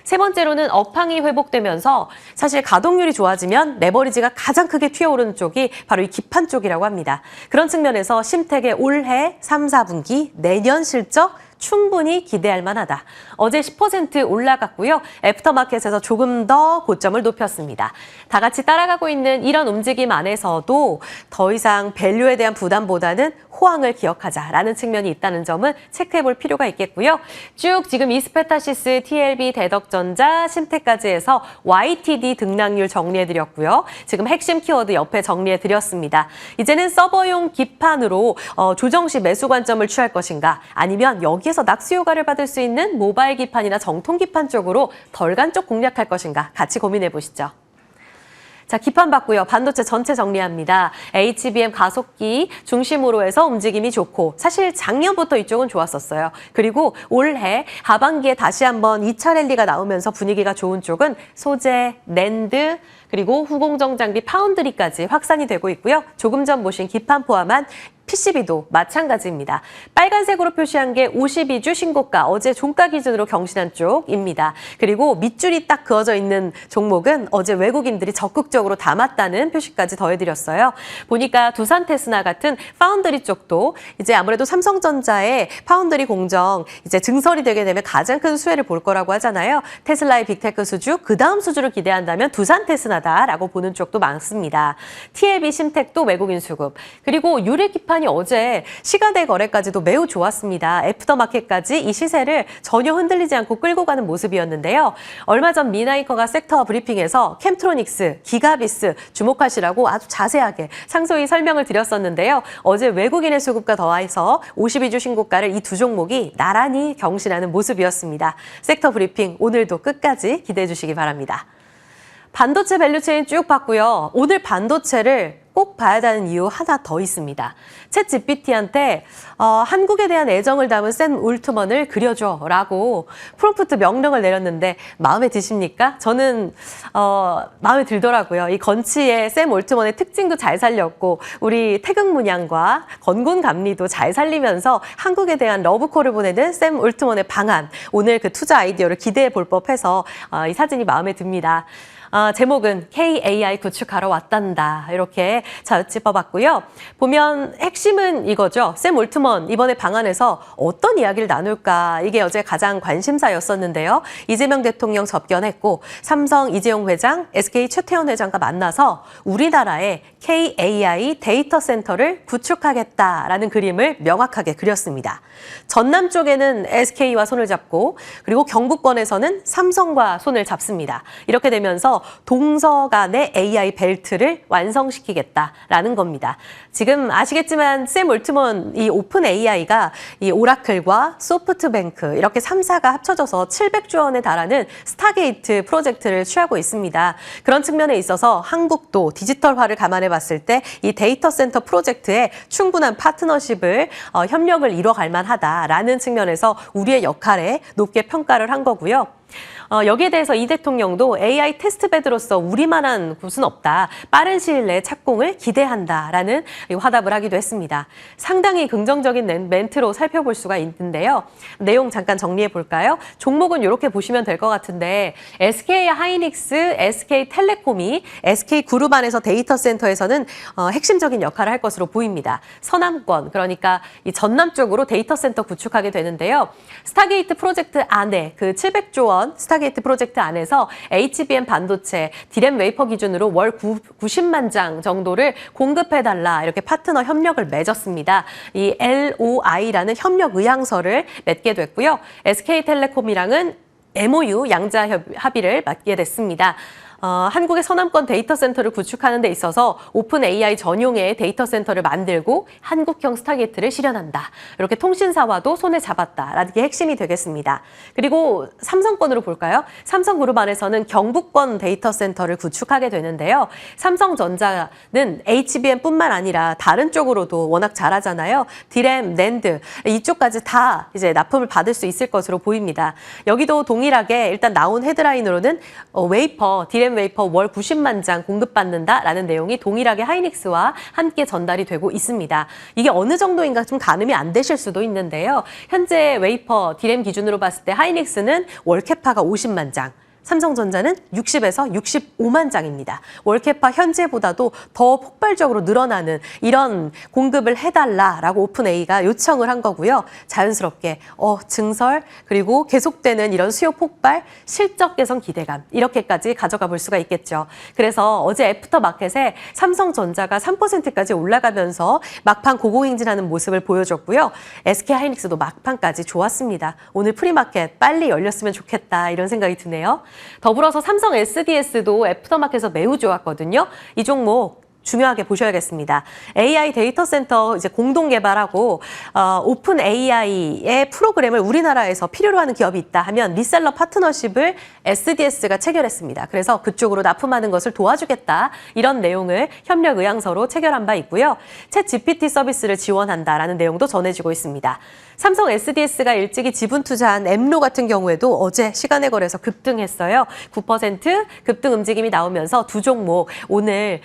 세 번째로는 업황이 회복되면서 사실 가동률이 좋아지면 레버리지가 가장 크게 튀어오르는 쪽이 바로 이 기판 쪽이라고 합니다. 그런 측면에서 심텍의 올해 3, 4분기 내년 실적 충분히 기대할 만하다. 어제 10% 올라갔고요. 애프터마켓에서 조금 더 고점을 높였습니다. 다 같이 따라가고 있는 이런 움직임 안에서도 더 이상 밸류에 대한 부담보다는 호황을 기억하자라는 측면이 있다는 점은 체크해 볼 필요가 있겠고요. 쭉 지금 이스페타시스, TLB, 대덕전자, 심텍까지 해서 YTD 등락률 정리해 드렸고요. 지금 핵심 키워드 옆에 정리해 드렸습니다. 이제는 서버용 기판으로 조정 시 매수 관점을 취할 것인가 아니면 여기에서 낙수 효과를 받을 수 있는 모바일 기판이나 정통 기판 쪽으로 덜간 쪽 공략할 것인가 같이 고민해 보시죠. 자, 기판 봤고요. 반도체 전체 정리합니다. HBM 가속기 중심으로 해서 움직임이 좋고 사실 작년부터 이쪽은 좋았었어요. 그리고 올해 하반기에 다시 한번 2차 랠리가 나오면서 분위기가 좋은 쪽은 소재, 낸드, 그리고 후공정 장비 파운드리까지 확산이 되고 있고요. 조금 전 보신 기판 포함한 PCB도 마찬가지입니다. 빨간색으로 표시한 게 52주 신고가, 어제 종가 기준으로 경신한 쪽입니다. 그리고 밑줄이 딱 그어져 있는 종목은 어제 외국인들이 적극적으로 담았다는 표시까지 더해드렸어요. 보니까 두산 테스나 같은 파운드리 쪽도 이제 아무래도 삼성전자의 파운드리 공정 이제 증설이 되게 되면 가장 큰 수혜를 볼 거라고 하잖아요. 테슬라의 빅테크 수주, 그 다음 수주를 기대한다면 두산 테스나다라고 보는 쪽도 많습니다. TLB 심텍도 외국인 수급, 그리고 유리 기판 시간이 어제 시가대 거래까지도 매우 좋았습니다. 애프터마켓까지 이 시세를 전혀 흔들리지 않고 끌고 가는 모습이었는데요. 얼마 전 미나이커가 섹터 브리핑에서 캠트로닉스, 기가비스 주목하시라고 아주 자세하게 상세히 설명을 드렸었는데요. 어제 외국인의 수급과 더해서 52주 신고가를 이 두 종목이 나란히 경신하는 모습이었습니다. 섹터 브리핑 오늘도 끝까지 기대해 주시기 바랍니다. 반도체 밸류체인 쭉 봤고요. 오늘 반도체를 꼭 봐야 되는 이유 하나 더 있습니다. 챗 GPT한테 한국에 대한 애정을 담은 샘 올트먼을 그려줘라고 프롬프트 명령을 내렸는데 마음에 드십니까? 저는 마음에 들더라고요. 이 건치의 샘 올트먼의 특징도 잘 살렸고 우리 태극 문양과 건곤 감리도 잘 살리면서 한국에 대한 러브콜을 보내는 샘 올트먼의 방안, 오늘 그 투자 아이디어를 기대해 볼 법해서 이 사진이 마음에 듭니다. 제목은 KAI 구축하러 왔단다. 이렇게 잘 짚어봤고요. 보면 핵심은 이거죠. 샘 올트먼 이번에 방안에서 어떤 이야기를 나눌까. 이게 어제 가장 관심사였었는데요. 이재명 대통령 접견했고 삼성 이재용 회장, SK 최태원 회장과 만나서 우리나라에 KAI 데이터 센터를 구축하겠다라는 그림을 명확하게 그렸습니다. 전남 쪽에는 SK와 손을 잡고 그리고 경북권에서는 삼성과 손을 잡습니다. 이렇게 되면서 동서간의 AI 벨트를 완성시키겠다라는 겁니다. 지금 아시겠지만 샘 올트먼 이 오픈 AI가 이 오라클과 소프트뱅크 이렇게 3사가 합쳐져서 700조 원에 달하는 스타게이트 프로젝트를 취하고 있습니다. 그런 측면에 있어서 한국도 디지털화를 감안해 봤을 때 이 데이터 센터 프로젝트에 충분한 파트너십을 협력을 이뤄갈 만하다라는 측면에서 우리의 역할에 높게 평가를 한 거고요. 여기에 대해서 이 대통령도 AI 테스트베드로서 우리만한 곳은 없다. 빠른 시일 내에 착공을 기대한다라는 화답을 하기도 했습니다. 상당히 긍정적인 멘트로 살펴볼 수가 있는데요. 내용 잠깐 정리해 볼까요? 종목은 이렇게 보시면 될 것 같은데 SK 하이닉스, SK 텔레콤이 SK 그룹 안에서 데이터 센터에서는 핵심적인 역할을 할 것으로 보입니다. 서남권, 그러니까 이 전남 쪽으로 데이터 센터 구축하게 되는데요. 스타게이트 프로젝트 안에 그 700조 원 스타게이트 프로젝트 안에서 HBM 반도체, 디램 웨이퍼 기준으로 월 90만 장 정도를 공급해달라 이렇게 파트너 협력을 맺었습니다. 이 LOI라는 협력 의향서를 맺게 됐고요. SK텔레콤이랑은 MOU 양자 합의를 맺게 됐습니다. 한국의 서남권 데이터 센터를 구축하는 데 있어서 오픈 AI 전용의 데이터 센터를 만들고 한국형 스타게이트를 실현한다. 이렇게 통신사와도 손을 잡았다라는 게 핵심이 되겠습니다. 그리고 삼성권으로 볼까요? 삼성그룹 안에서는 경북권 데이터 센터를 구축하게 되는데요. 삼성전자는 HBM뿐만 아니라 다른 쪽으로도 워낙 잘하잖아요. 디램, 낸드 이쪽까지 다 이제 납품을 받을 수 있을 것으로 보입니다. 여기도 동일하게 일단 나온 헤드라인으로는 웨이퍼, 디램 웨이퍼 월 90만 장 공급받는다라는 내용이 동일하게 하이닉스와 함께 전달이 되고 있습니다. 이게 어느 정도인가 좀 가늠이 안 되실 수도 있는데요. 현재 웨이퍼, 디램 기준으로 봤을 때 하이닉스는 월 캐파가 50만 장, 삼성전자는 60에서 65만 장입니다. 월캐파 현재보다도 더 폭발적으로 늘어나는 이런 공급을 해달라라고 오픈AI가 요청을 한 거고요. 자연스럽게 증설 그리고 계속되는 이런 수요 폭발, 실적 개선 기대감 이렇게까지 가져가 볼 수가 있겠죠. 그래서 어제 애프터마켓에 삼성전자가 3%까지 올라가면서 막판 고공행진하는 모습을 보여줬고요. SK하이닉스도 막판까지 좋았습니다. 오늘 프리마켓 빨리 열렸으면 좋겠다 이런 생각이 드네요. 더불어서 삼성 SDS도 애프터마켓에서 매우 좋았거든요. 이 종목 중요하게 보셔야겠습니다. AI 데이터 센터 이제 공동 개발하고 오픈 AI의 프로그램을 우리나라에서 필요로 하는 기업이 있다 하면 리셀러 파트너십을 SDS가 체결했습니다. 그래서 그쪽으로 납품하는 것을 도와주겠다. 이런 내용을 협력 의향서로 체결한 바 있고요. 챗 GPT 서비스를 지원한다라는 내용도 전해지고 있습니다. 삼성 SDS가 일찍이 지분 투자한 엠로 같은 경우에도 어제 시간에 걸려서 급등했어요. 9% 급등 움직임이 나오면서 두 종목 오늘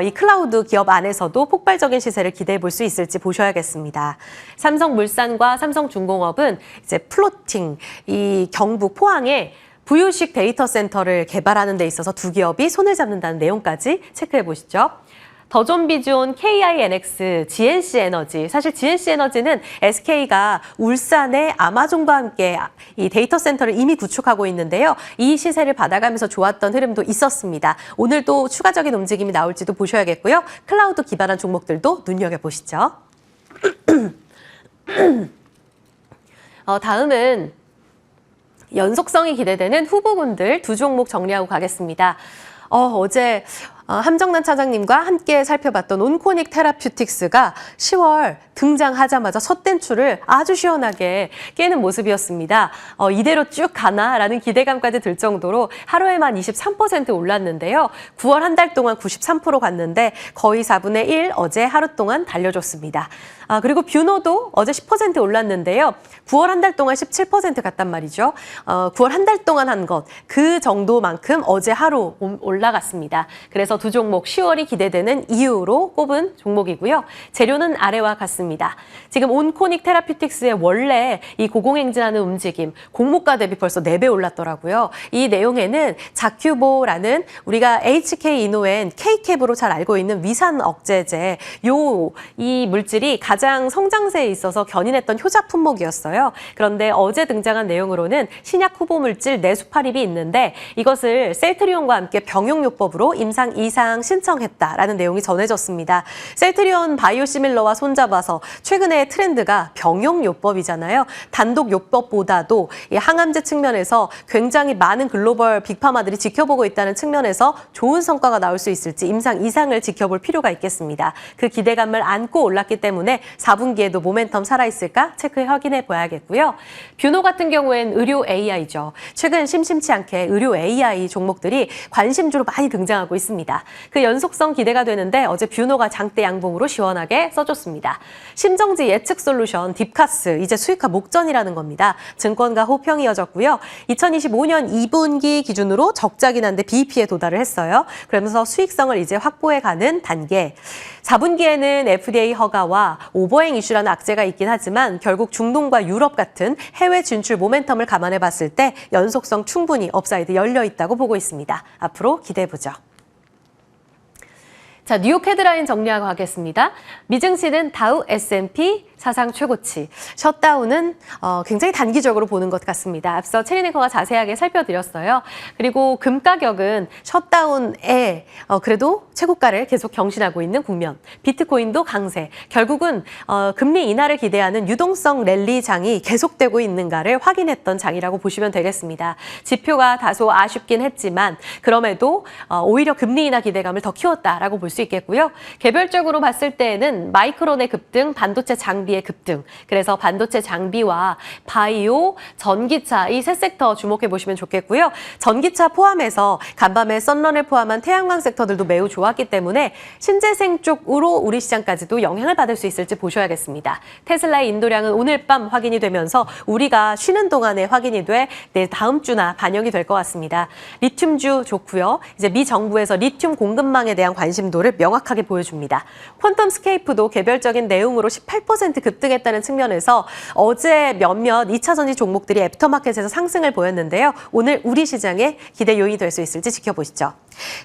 이 클라우드 기업 안에서도 폭발적인 시세를 기대해 볼 수 있을지 보셔야겠습니다. 삼성물산과 삼성중공업은 이제 플로팅, 이 경북 포항에 부유식 데이터 센터를 개발하는 데 있어서 두 기업이 손을 잡는다는 내용까지 체크해 보시죠. 더존비존, KINX, GNC에너지. 사실 GNC에너지는 SK가 울산의 아마존과 함께 이 데이터 센터를 이미 구축하고 있는데요. 이 시세를 받아가면서 좋았던 흐름도 있었습니다. 오늘도 추가적인 움직임이 나올지도 보셔야겠고요. 클라우드 기반한 종목들도 눈여겨보시죠. 다음은 연속성이 기대되는 후보군들 두 종목 정리하고 가겠습니다. 어제 함정난 차장님과 함께 살펴봤던 온코닉 테라퓨틱스가 10월 등장하자마자 첫 댄추를 아주 시원하게 깨는 모습이었습니다. 이대로 쭉 가나라는 기대감까지 들 정도로 하루에만 23% 올랐는데요. 9월 한 달 동안 93% 갔는데 거의 4분의 1 어제 하루 동안 달려줬습니다. 그리고 뷰노도 어제 10% 올랐는데요. 9월 한 달 동안 17% 갔단 말이죠. 9월 한 달 동안 한 것, 그 정도만큼 어제 하루 올라갔습니다. 그래서 두 종목 10월이 기대되는 이유로 꼽은 종목이고요. 재료는 아래와 같습니다. 지금 온코닉 테라퓨틱스의 원래 이 고공행진하는 움직임, 공모가 대비 벌써 4배 올랐더라고요. 이 내용에는 자큐보라는 우리가 HK 이노엔 K캡으로 잘 알고 있는 위산 억제제, 이 물질이 가장 성장세에 있어서 견인했던 효자 품목이었어요. 그런데 어제 등장한 내용으로는 신약 후보 물질 내수파립이 있는데 이것을 셀트리온과 함께 병용요법으로 임상 2상 신청했다라는 내용이 전해졌습니다. 셀트리온 바이오시밀러와 손잡아서 최근에 트렌드가 병용요법이잖아요. 단독요법보다도 이 항암제 측면에서 굉장히 많은 글로벌 빅파마들이 지켜보고 있다는 측면에서 좋은 성과가 나올 수 있을지 임상 2상을 지켜볼 필요가 있겠습니다. 그 기대감을 안고 올랐기 때문에 4분기에도 모멘텀 살아있을까 체크해 확인해 봐야겠고요. 뷰노 같은 경우엔 의료 AI죠. 최근 심심치 않게 의료 AI 종목들이 관심주로 많이 등장하고 있습니다. 그 연속성 기대가 되는데 어제 뷰노가 장대 양봉으로 시원하게 써줬습니다. 심정지 예측 솔루션 딥카스 이제 수익화 목전이라는 겁니다. 증권가 호평이 이어졌고요. 2025년 2분기 기준으로 적자긴 한데 BEP에 도달을 했어요. 그러면서 수익성을 이제 확보해가는 단계. 4분기에는 FDA 허가와 오버행 이슈라는 악재가 있긴 하지만 결국 중동과 유럽 같은 해외 진출 모멘텀을 감안해 봤을 때 연속성 충분히 업사이드 열려 있다고 보고 있습니다. 앞으로 기대해보죠. 자, 뉴욕 헤드라인 정리하고 가겠습니다. 미증시는 다우, S&P 사상 최고치. 셧다운은 굉장히 단기적으로 보는 것 같습니다. 앞서 체리네커가 자세하게 살펴드렸어요. 그리고 금 가격은 셧다운에 그래도 최고가를 계속 경신하고 있는 국면. 비트코인도 강세. 결국은 금리 인하를 기대하는 유동성 랠리장이 계속되고 있는가를 확인했던 장이라고 보시면 되겠습니다. 지표가 다소 아쉽긴 했지만 그럼에도 오히려 금리 인하 기대감을 더 키웠다라고 볼 수 있겠고요. 개별적으로 봤을 때에는 마이크론의 급등, 반도체 장비의 급등. 그래서 반도체 장비와 바이오, 전기차 이 세 섹터 주목해 보시면 좋겠고요. 전기차 포함해서 간밤에 썬런을 포함한 태양광 섹터들도 매우 좋았기 때문에 신재생 쪽으로 우리 시장까지도 영향을 받을 수 있을지 보셔야겠습니다. 테슬라의 인도량은 오늘 밤 확인이 되면서 우리가 쉬는 동안에 확인이 돼 내일 다음 주나 반영이 될 것 같습니다. 리튬주 좋고요. 이제 미 정부에서 리튬 공급망에 대한 관심도를 명확하게 보여줍니다. 퀀텀 스케이프도 개별적인 내용으로 18% 급등했다는 측면에서 어제 몇몇 2차 전지 종목들이 애프터마켓에서 상승을 보였는데요. 오늘 우리 시장에 기대 요인이 될 수 있을지 지켜보시죠.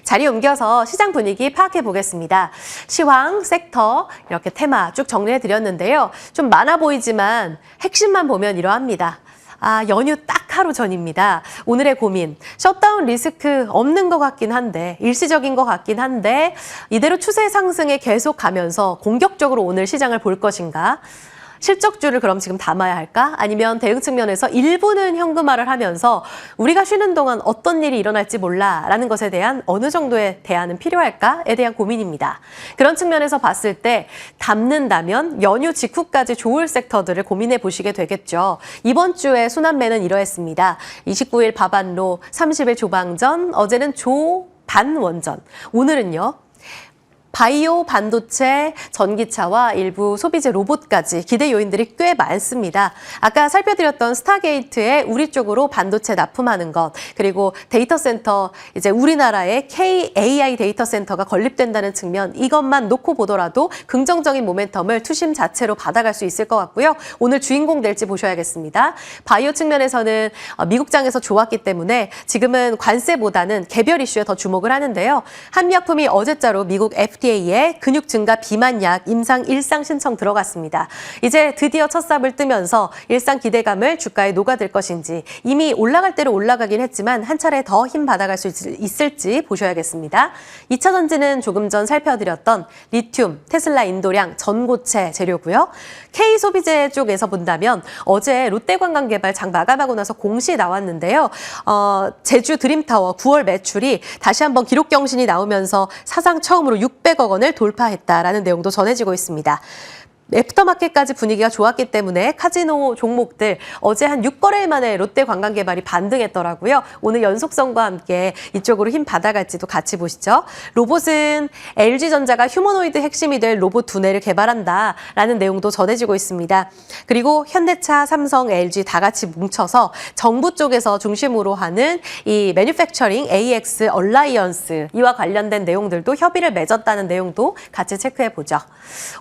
자리 옮겨서 시장 분위기 파악해 보겠습니다. 시황, 섹터 이렇게 테마 쭉 정리해 드렸는데요. 좀 많아 보이지만 핵심만 보면 이러합니다. 연휴 딱 하루 전입니다. 오늘의 고민, 셧다운 리스크 없는 것 같긴 한데 일시적인 것 같긴 한데 이대로 추세 상승에 계속 가면서 공격적으로 오늘 시장을 볼 것인가? 실적주를 그럼 지금 담아야 할까? 아니면 대응 측면에서 일부는 현금화를 하면서 우리가 쉬는 동안 어떤 일이 일어날지 몰라라는 것에 대한 어느 정도의 대안은 필요할까에 대한 고민입니다. 그런 측면에서 봤을 때 담는다면 연휴 직후까지 좋을 섹터들을 고민해 보시게 되겠죠. 이번 주에 순환매는 이러했습니다. 29일 바반로, 30일 조방전, 어제는 반원전, 오늘은요. 바이오, 반도체, 전기차와 일부 소비재 로봇까지 기대 요인들이 꽤 많습니다. 아까 살펴드렸던 스타게이트에 우리 쪽으로 반도체 납품하는 것, 그리고 데이터 센터, 이제 우리나라의 KAI 데이터 센터가 건립된다는 측면, 이것만 놓고 보더라도 긍정적인 모멘텀을 투심 자체로 받아갈 수 있을 것 같고요. 오늘 주인공 될지 보셔야겠습니다. 바이오 측면에서는 미국장에서 좋았기 때문에 지금은 관세보다는 개별 이슈에 더 주목을 하는데요. 한미약품이 어제자로 미국 FTA FDA에 근육 증가 비만약 임상 일상 신청 들어갔습니다. 이제 드디어 첫 삽을 뜨면서 일상 기대감을 주가에 녹아들 것인지 이미 올라갈 대로 올라가긴 했지만 한 차례 더 힘 받아갈 수 있을지 보셔야겠습니다. 2차 전지는 조금 전 살펴드렸던 리튬, 테슬라 인도량, 전고체 재료고요. K소비재 쪽에서 본다면 어제 롯데관광개발 장 마감하고 나서 공시 나왔는데요. 제주 드림타워 9월 매출이 다시 한번 기록 경신이 나오면서 사상 처음으로 600억 원을 돌파했다라는 내용도 전해지고 있습니다. 애프터마켓까지 분위기가 좋았기 때문에 카지노 종목들 어제 한 6거래일 만에 롯데관광개발이 반등했더라고요. 오늘 연속성과 함께 이쪽으로 힘 받아갈지도 같이 보시죠. 로봇은 LG전자가 휴머노이드 핵심이 될 로봇 두뇌를 개발한다라는 내용도 전해지고 있습니다. 그리고 현대차, 삼성, LG 다 같이 뭉쳐서 정부 쪽에서 중심으로 하는 이 매뉴팩처링 AX 얼라이언스 이와 관련된 내용들도 협의를 맺었다는 내용도 같이 체크해 보죠.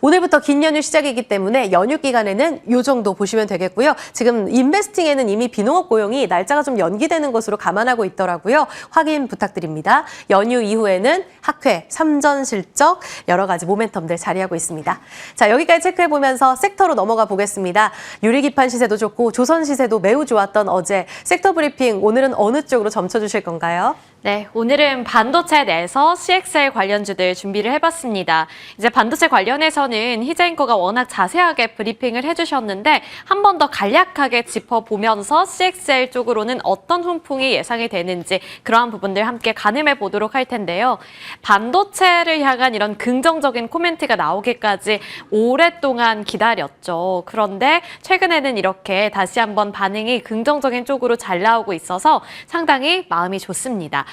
오늘부터 긴 연휴 시작이기 때문에 연휴 기간에는 이 정도 보시면 되겠고요. 지금 인베스팅에는 이미 비농업 고용이 날짜가 좀 연기되는 것으로 감안하고 있더라고요. 확인 부탁드립니다. 연휴 이후에는 학회, 삼전 실적 여러 가지 모멘텀들 자리하고 있습니다. 자, 여기까지 체크해보면서 섹터로 넘어가 보겠습니다. 유리기판 시세도 좋고 조선 시세도 매우 좋았던 어제 섹터 브리핑 오늘은 어느 쪽으로 점쳐주실 건가요? 네, 오늘은 반도체 내에서 CXL 관련주들 준비를 해봤습니다. 이제 반도체 관련해서는 희재앵커가 워낙 자세하게 브리핑을 해주셨는데 한 번 더 간략하게 짚어보면서 CXL 쪽으로는 어떤 훈풍이 예상이 되는지 그러한 부분들 함께 가늠해 보도록 할 텐데요. 반도체를 향한 이런 긍정적인 코멘트가 나오기까지 오랫동안 기다렸죠. 그런데 최근에는 이렇게 다시 한번 반응이 긍정적인 쪽으로 잘 나오고 있어서 상당히 마음이 좋습니다.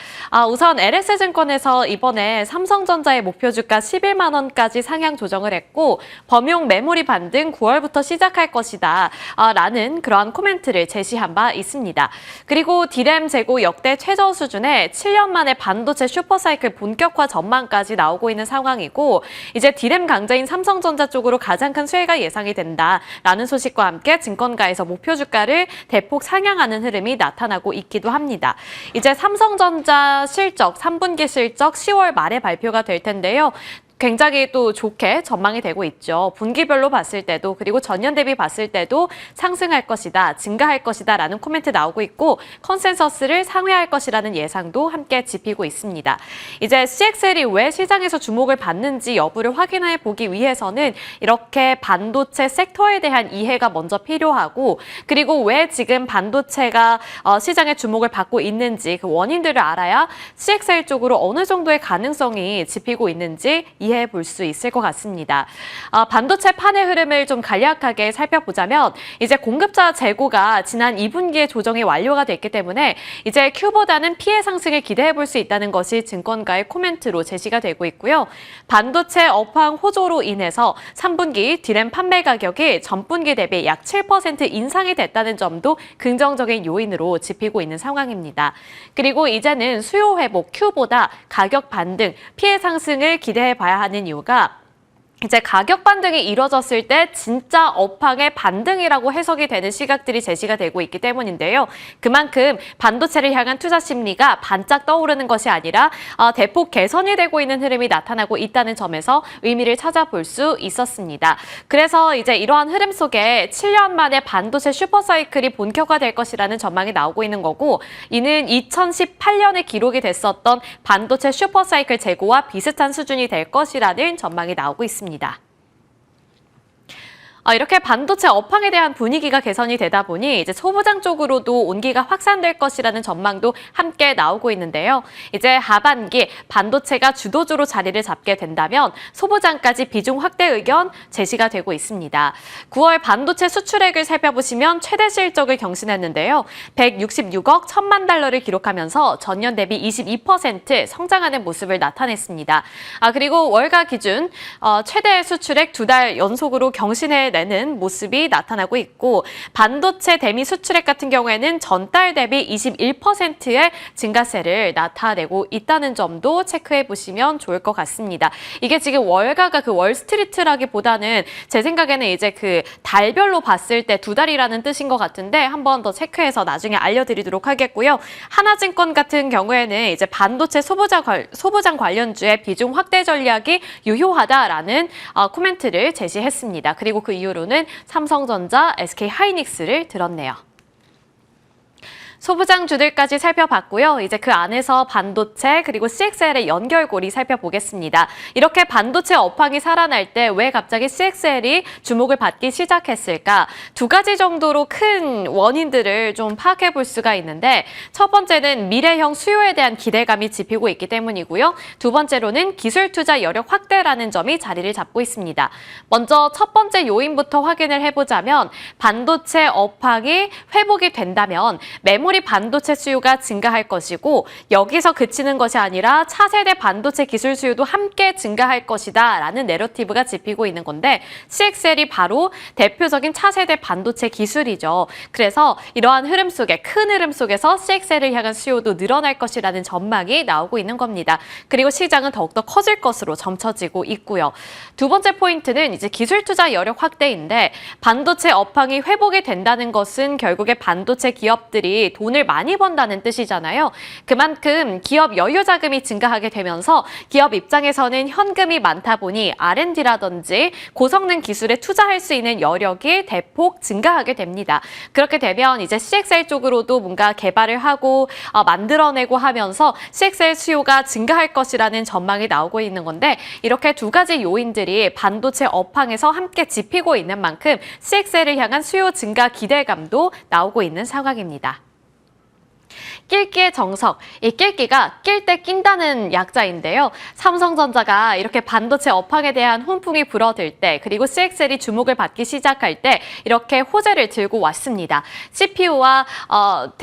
우선 LS증권에서 이번에 삼성전자의 목표 주가 11만 원까지 상향 조정을 했고 범용 메모리 반등 9월부터 시작할 것이다 라는 그러한 코멘트를 제시한 바 있습니다. 그리고 D램 재고 역대 최저 수준의 7년 만에 반도체 슈퍼사이클 본격화 전망까지 나오고 있는 상황이고 이제 D램 강자인 삼성전자 쪽으로 가장 큰 수혜가 예상이 된다라는 소식과 함께 증권가에서 목표 주가를 대폭 상향하는 흐름이 나타나고 있기도 합니다. 이제 삼성전자 실적, 3분기 실적 10월 말에 발표가 될 텐데요. 굉장히 또 좋게 전망이 되고 있죠. 분기별로 봤을 때도 그리고 전년 대비 봤을 때도 상승할 것이다, 증가할 것이다 라는 코멘트 나오고 있고 컨센서스를 상회할 것이라는 예상도 함께 짚히고 있습니다. 이제 CXL이 왜 시장에서 주목을 받는지 여부를 확인해 보기 위해서는 이렇게 반도체 섹터에 대한 이해가 먼저 필요하고 그리고 왜 지금 반도체가 시장의 주목을 받고 있는지 그 원인들을 알아야 CXL 쪽으로 어느 정도의 가능성이 짚히고 있는지 이해해 볼 수 있을 것 같습니다. 반도체 판의 흐름을 좀 간략하게 살펴보자면 이제 공급자 재고가 지난 2분기에 조정이 완료가 됐기 때문에 이제 Q보다는 P의 상승을 기대해 볼 수 있다는 것이 증권가의 코멘트로 제시가 되고 있고요. 반도체 업황 호조로 인해서 3분기 D램 판매 가격이 전분기 대비 약 7% 인상이 됐다는 점도 긍정적인 요인으로 짚히고 있는 상황입니다. 그리고 이제는 수요 회복 Q보다 가격 반등, P의 상승을 기대해 봐야 하는 이유가 이제 가격 반등이 이뤄졌을 때 진짜 업황의 반등이라고 해석이 되는 시각들이 제시가 되고 있기 때문인데요. 그만큼 반도체를 향한 투자 심리가 반짝 떠오르는 것이 아니라 대폭 개선이 되고 있는 흐름이 나타나고 있다는 점에서 의미를 찾아볼 수 있었습니다. 그래서 이제 이러한 흐름 속에 7년 만에 반도체 슈퍼사이클이 본격화될 것이라는 전망이 나오고 있는 거고 이는 2018년에 기록이 됐었던 반도체 슈퍼사이클 재고와 비슷한 수준이 될 것이라는 전망이 나오고 있습니다. 이렇게 반도체 업황에 대한 분위기가 개선이 되다 보니 이제 소부장 쪽으로도 온기가 확산될 것이라는 전망도 함께 나오고 있는데요. 이제 하반기 반도체가 주도주로 자리를 잡게 된다면 소부장까지 비중 확대 의견 제시가 되고 있습니다. 9월 반도체 수출액을 살펴보시면 최대 실적을 경신했는데요. 166억 1천만 달러를 기록하면서 전년 대비 22% 성장하는 모습을 나타냈습니다. 그리고 월가 기준 최대 수출액 2달 연속으로 경신해 내는 모습이 나타나고 있고 반도체 대미 수출액 같은 경우에는 전달 대비 21%의 증가세를 나타내고 있다는 점도 체크해 보시면 좋을 것 같습니다. 이게 지금 월가가 그 월스트리트라기보다는 제 생각에는 이제 그 달별로 봤을 때 두 달이라는 뜻인 것 같은데 한 번 더 체크해서 나중에 알려드리도록 하겠고요. 하나증권 같은 경우에는 이제 반도체 소부장 관련주의 비중 확대 전략이 유효하다라는 코멘트를 제시했습니다. 그리고 그 이후로는 삼성전자, SK하이닉스를 들었네요. 소부장주들까지 살펴봤고요. 이제 그 안에서 반도체 그리고 CXL의 연결고리 살펴보겠습니다. 이렇게 반도체 업황이 살아날 때 왜 갑자기 CXL이 주목을 받기 시작했을까? 두 가지 정도로 큰 원인들을 좀 파악해 볼 수가 있는데 첫 번째는 미래형 수요에 대한 기대감이 짚히고 있기 때문이고요. 두 번째로는 기술 투자 여력 확대라는 점이 자리를 잡고 있습니다. 먼저 첫 번째 요인부터 확인을 해보자면 반도체 업황이 회복이 된다면 메모리 반도체 수요가 증가할 것이고 여기서 그치는 것이 아니라 차세대 반도체 기술 수요도 함께 증가할 것이다 라는 내러티브가 짚히고 있는 건데 CXL이 바로 대표적인 차세대 반도체 기술이죠. 그래서 이러한 흐름 속에 큰 흐름 속에서 CXL을 향한 수요도 늘어날 것이라는 전망이 나오고 있는 겁니다. 그리고 시장은 더욱더 커질 것으로 점쳐지고 있고요. 두 번째 포인트는 이제 기술 투자 여력 확대인데 반도체 업황이 회복이 된다는 것은 결국에 반도체 기업들이 돈을 많이 번다는 뜻이잖아요. 그만큼 기업 여유 자금이 증가하게 되면서 기업 입장에서는 현금이 많다 보니 R&D라든지 고성능 기술에 투자할 수 있는 여력이 대폭 증가하게 됩니다. 그렇게 되면 이제 CXL 쪽으로도 뭔가 개발을 하고 만들어내고 하면서 CXL 수요가 증가할 것이라는 전망이 나오고 있는 건데 이렇게 두 가지 요인들이 반도체 업황에서 함께 짚히고 있는 만큼 CXL을 향한 수요 증가 기대감도 나오고 있는 상황입니다. 낄기의 정석, 이 낄기가 낄 때 낀다는 약자인데요. 삼성전자가 이렇게 반도체 업황에 대한 훈풍이 불어들 때 그리고 CXL이 주목을 받기 시작할 때 이렇게 호재를 들고 왔습니다. CPU와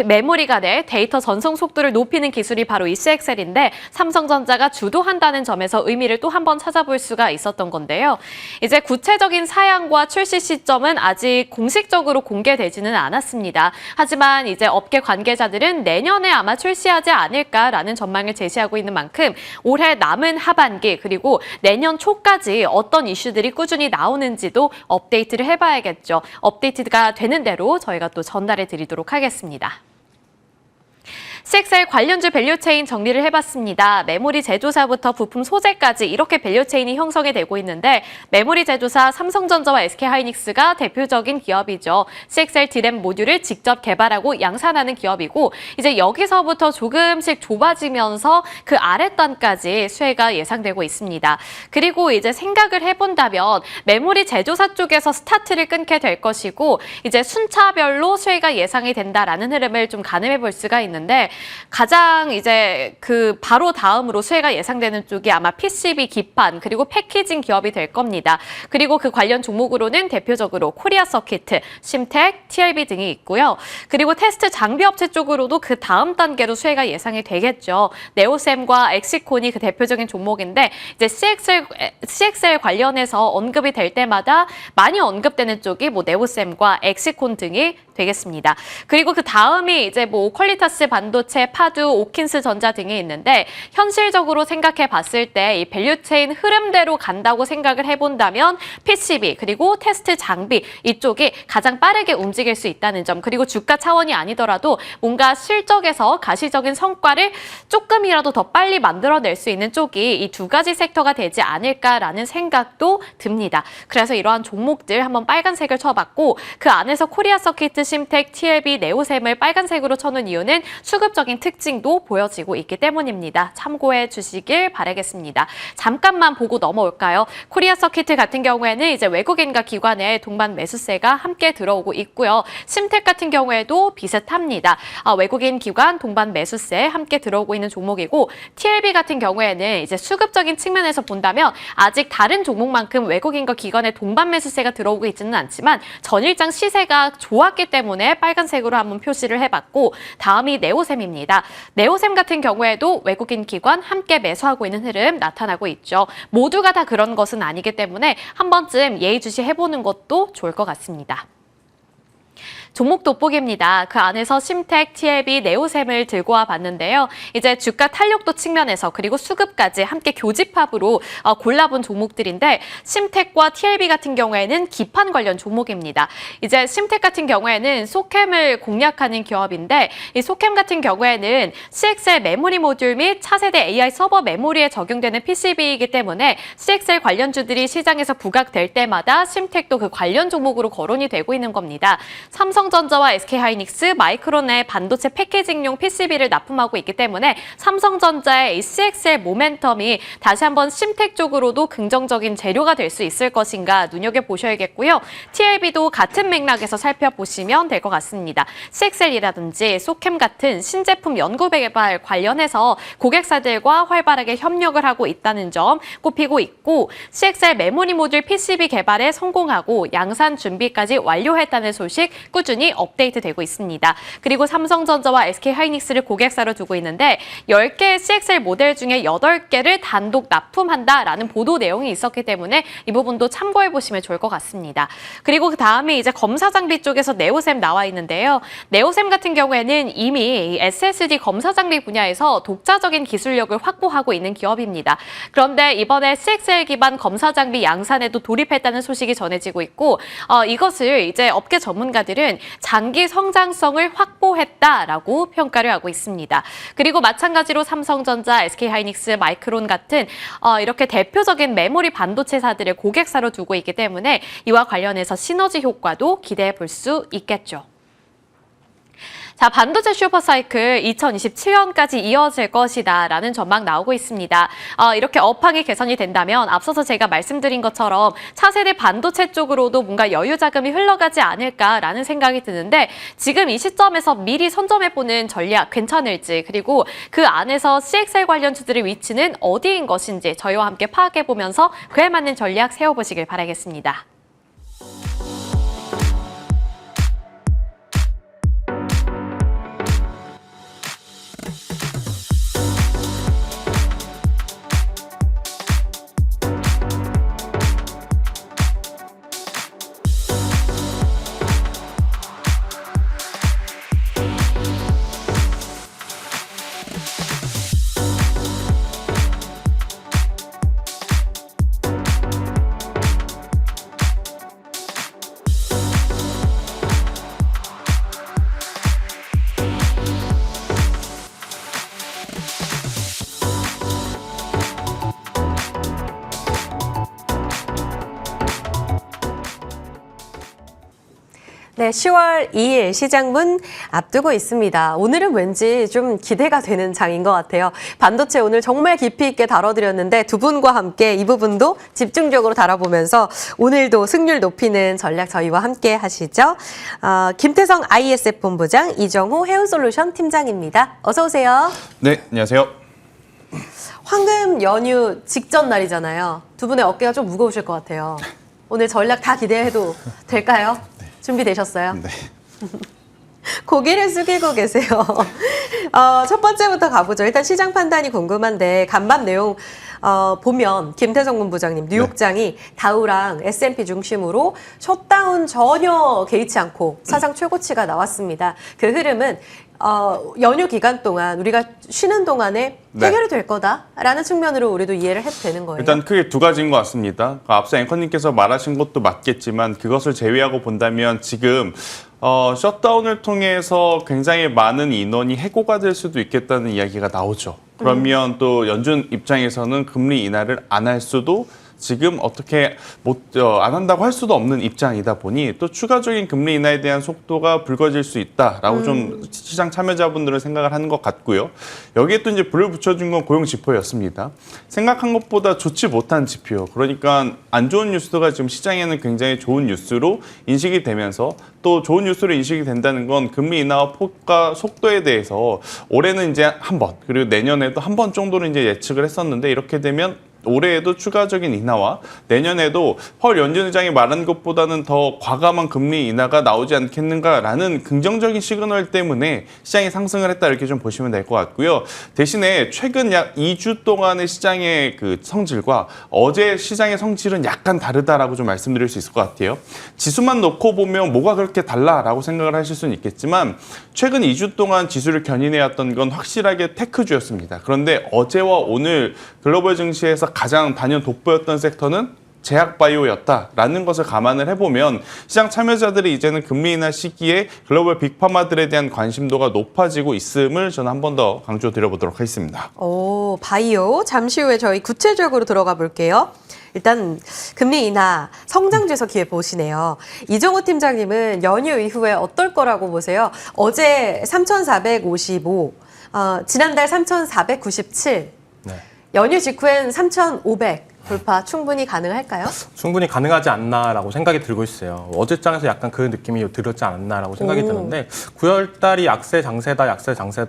메모리 간의 데이터 전송 속도를 높이는 기술이 바로 이 CXL인데 삼성전자가 주도한다는 점에서 의미를 또 한 번 찾아볼 수가 있었던 건데요. 이제 구체적인 사양과 출시 시점은 아직 공식적으로 공개되지는 않았습니다. 하지만 이제 업계 관계자들은 내년에 아마 출시하지 않을까라는 전망을 제시하고 있는 만큼 올해 남은 하반기 그리고 내년 초까지 어떤 이슈들이 꾸준히 나오는지도 업데이트를 해봐야겠죠. 업데이트가 되는 대로 저희가 또 전달해 드리도록 하겠습니다. CXL 관련주 밸류체인 정리를 해봤습니다. 메모리 제조사부터 부품 소재까지 이렇게 밸류체인이 형성이 되고 있는데 메모리 제조사 삼성전자와 SK하이닉스가 대표적인 기업이죠. CXL D램 모듈을 직접 개발하고 양산하는 기업이고 이제 여기서부터 조금씩 좁아지면서 그 아랫단까지 수혜가 예상되고 있습니다. 그리고 이제 생각을 해본다면 메모리 제조사 쪽에서 스타트를 끊게 될 것이고 이제 순차별로 수혜가 예상이 된다라는 흐름을 좀 가늠해 볼 수가 있는데 가장 이제 그 바로 다음으로 수혜가 예상되는 쪽이 아마 PCB 기판 그리고 패키징 기업이 될 겁니다. 그리고 그 관련 종목으로는 대표적으로 코리아 서키트, 심텍, TLB 등이 있고요. 그리고 테스트 장비 업체 쪽으로도 그 다음 단계로 수혜가 예상이 되겠죠. 네오셈과 엑시콘이 그 대표적인 종목인데 이제 CXL 관련해서 언급이 될 때마다 많이 언급되는 쪽이 뭐 네오셈과 엑시콘 등이 되겠습니다. 그리고 그 다음이 이제 뭐 퀄리타스 반도체, 파두, 오킨스 전자 등이 있는데 현실적으로 생각해 봤을 때 이 밸류체인 흐름대로 간다고 생각을 해본다면 PCB 그리고 테스트 장비 이쪽이 가장 빠르게 움직일 수 있다는 점 그리고 주가 차원이 아니더라도 뭔가 실적에서 가시적인 성과를 조금이라도 더 빨리 만들어낼 수 있는 쪽이 이 두 가지 섹터가 되지 않을까라는 생각도 듭니다. 그래서 이러한 종목들 한번 빨간색을 쳐봤고 그 안에서 코리아 서키트, 심텍, TLB, 네오셈을 빨간색으로 쳐놓은 이유는 수급적인 특징도 보여지고 있기 때문입니다. 참고해 주시길 바라겠습니다. 잠깐만 보고 넘어올까요? 코리아 서키트 같은 경우에는 이제 외국인과 기관의 동반 매수세가 함께 들어오고 있고요. 심텍 같은 경우에도 비슷합니다. 외국인 기관 동반 매수세 함께 들어오고 있는 종목이고 TLB 같은 경우에는 이제 수급적인 측면에서 본다면 아직 다른 종목만큼 외국인과 기관의 동반 매수세가 들어오고 있지는 않지만 전일장 시세가 좋았기 때문에 빨간색으로 한번 표시를 해봤고 다음이 네오셈입니다. 종목입니다. 네오셈 같은 경우에도 외국인 기관 함께 매수하고 있는 흐름 나타나고 있죠. 모두가 다 그런 것은 아니기 때문에 한 번쯤 예의주시해보는 것도 좋을 것 같습니다. 종목 돋보기입니다. 그 안에서 심텍, TLB, 네오셈을 들고 와 봤는데요. 이제 주가 탄력도 측면에서 그리고 수급까지 함께 교집합으로 골라본 종목들인데 심텍과 TLB 같은 경우에는 기판 관련 종목입니다. 이제 심텍 같은 경우에는 소캠을 공략하는 기업인데 이 소캠 같은 경우에는 CXL 메모리 모듈 및 차세대 AI 서버 메모리에 적용되는 PCB이기 때문에 CXL 관련주들이 시장에서 부각될 때마다 심텍도 그 관련 종목으로 거론이 되고 있는 겁니다. 삼성전자와 SK하이닉스, 마이크론의 반도체 패키징용 PCB를 납품하고 있기 때문에 삼성전자의 CXL 모멘텀이 다시 한번 심텍 쪽으로도 긍정적인 재료가 될 수 있을 것인가 눈여겨보셔야겠고요. TLB도 같은 맥락에서 살펴보시면 될 것 같습니다. CXL이라든지 소캠 같은 신제품 연구개발 관련해서 고객사들과 활발하게 협력을 하고 있다는 점 꼽히고 있고 CXL 메모리 모듈 PCB 개발에 성공하고 양산 준비까지 완료했다는 소식 꾸준히 업데이트되고 있습니다. 그리고 삼성전자와 SK하이닉스를 고객사로 두고 있는데 10개의 CXL 모델 중에 8개를 단독 납품한다라는 보도 내용이 있었기 때문에 이 부분도 참고해보시면 좋을 것 같습니다. 그리고 그 다음에 이제 검사 장비 쪽에서 네오셈 나와 있는데요. 네오셈 같은 경우에는 이미 SSD 검사 장비 분야에서 독자적인 기술력을 확보하고 있는 기업입니다. 그런데 이번에 CXL 기반 검사 장비 양산에도 돌입했다는 소식이 전해지고 있고 이것을 이제 업계 전문가들은 장기 성장성을 확보했다라고 평가를 하고 있습니다. 그리고 마찬가지로 삼성전자, SK하이닉스, 마이크론 같은 이렇게 대표적인 메모리 반도체사들을 고객사로 두고 있기 때문에 이와 관련해서 시너지 효과도 기대해 볼 수 있겠죠. 자, 반도체 슈퍼사이클 2027년까지 이어질 것이다라는 전망 나오고 있습니다. 이렇게 업황이 개선이 된다면 앞서서 제가 말씀드린 것처럼 차세대 반도체 쪽으로도 뭔가 여유 자금이 흘러가지 않을까라는 생각이 드는데 지금 이 시점에서 미리 선점해보는 전략 괜찮을지 그리고 그 안에서 CXL 관련주들의 위치는 어디인 것인지 저희와 함께 파악해보면서 그에 맞는 전략 세워보시길 바라겠습니다. 네, 10월 2일 시장문 앞두고 있습니다. 오늘은 왠지 좀 기대가 되는 장인 것 같아요. 반도체 오늘 정말 깊이 있게 다뤄드렸는데 두 분과 함께 이 부분도 집중적으로 다뤄보면서 오늘도 승률 높이는 전략 저희와 함께 하시죠. 김태성 ISF 본부장, 이정호 헤어솔루션 팀장입니다. 어서 오세요. 네, 안녕하세요. 황금 연휴 직전 날이잖아요. 두 분의 어깨가 좀 무거우실 것 같아요. 오늘 전략 다 기대해도 될까요? 준비되셨어요? 네. 고개를 숙이고 계세요. 첫 번째부터 가보죠. 일단 시장 판단이 궁금한데 간밤 내용 보면 김태성 본부장님 뉴욕장이 다우랑 S&P 중심으로 셧다운 전혀 개의치 않고 사상 최고치가 나왔습니다. 그 흐름은 연휴 기간 동안 우리가 쉬는 동안에 해결이 될 거다라는 측면으로 우리도 이해를 해도 되는 거예요. 일단 크게 두 가지인 것 같습니다. 앞서 앵커님께서 말하신 것도 맞겠지만 그것을 제외하고 본다면 지금 셧다운을 통해서 굉장히 많은 인원이 해고가 될 수도 있겠다는 이야기가 나오죠. 그러면 또 연준 입장에서는 금리 인하를 안 할 수도 지금 어떻게 안 한다고 할 수도 없는 입장이다 보니 또 추가적인 금리 인하에 대한 속도가 불거질 수 있다라고 좀 시장 참여자분들은 생각을 하는 것 같고요. 여기에 또 이제 불을 붙여준 건 고용 지표였습니다. 생각한 것보다 좋지 못한 지표. 그러니까 안 좋은 뉴스가 지금 시장에는 굉장히 좋은 뉴스로 인식이 되면서 또 좋은 뉴스로 인식이 된다는 건 금리 인하 폭과 속도에 대해서 올해는 이제 한 번 그리고 내년에도 한 번 정도는 이제 예측을 했었는데 이렇게 되면 올해에도 추가적인 인하와 내년에도 펄 연준 의장이 말한 것보다는 더 과감한 금리 인하가 나오지 않겠는가라는 긍정적인 시그널 때문에 시장이 상승을 했다 이렇게 좀 보시면 될 것 같고요. 대신에 최근 약 2주 동안의 시장의 그 성질과 어제 시장의 성질은 약간 다르다라고 좀 말씀드릴 수 있을 것 같아요. 지수만 놓고 보면 뭐가 그렇게 달라라고 생각을 하실 수는 있겠지만 최근 2주 동안 지수를 견인해왔던 건 확실하게 테크주였습니다. 그런데 어제와 오늘 글로벌 증시에서 가장 단연 돋보였던 섹터는 제약바이오였다라는 것을 감안을 해보면 시장 참여자들이 이제는 금리 인하 시기에 글로벌 빅파마들에 대한 관심도가 높아지고 있음을 저는 한 번 더 강조드려보도록 하겠습니다. 오, 바이오. 잠시 후에 저희 구체적으로 들어가 볼게요. 일단 금리 인하 성장주에서 기회 보시네요. 이정호 팀장님은 연휴 이후에 어떨 거라고 보세요? 어제 3,455, 지난달 3,497, 네. 연휴 직후엔 3,500 돌파 충분히 가능할까요? 충분히 가능하지 않나라고 생각이 들고 있어요. 어제장에서 약간 그 느낌이 들었지 않았나라고 생각이 드는데 9월 달이 약세 장세다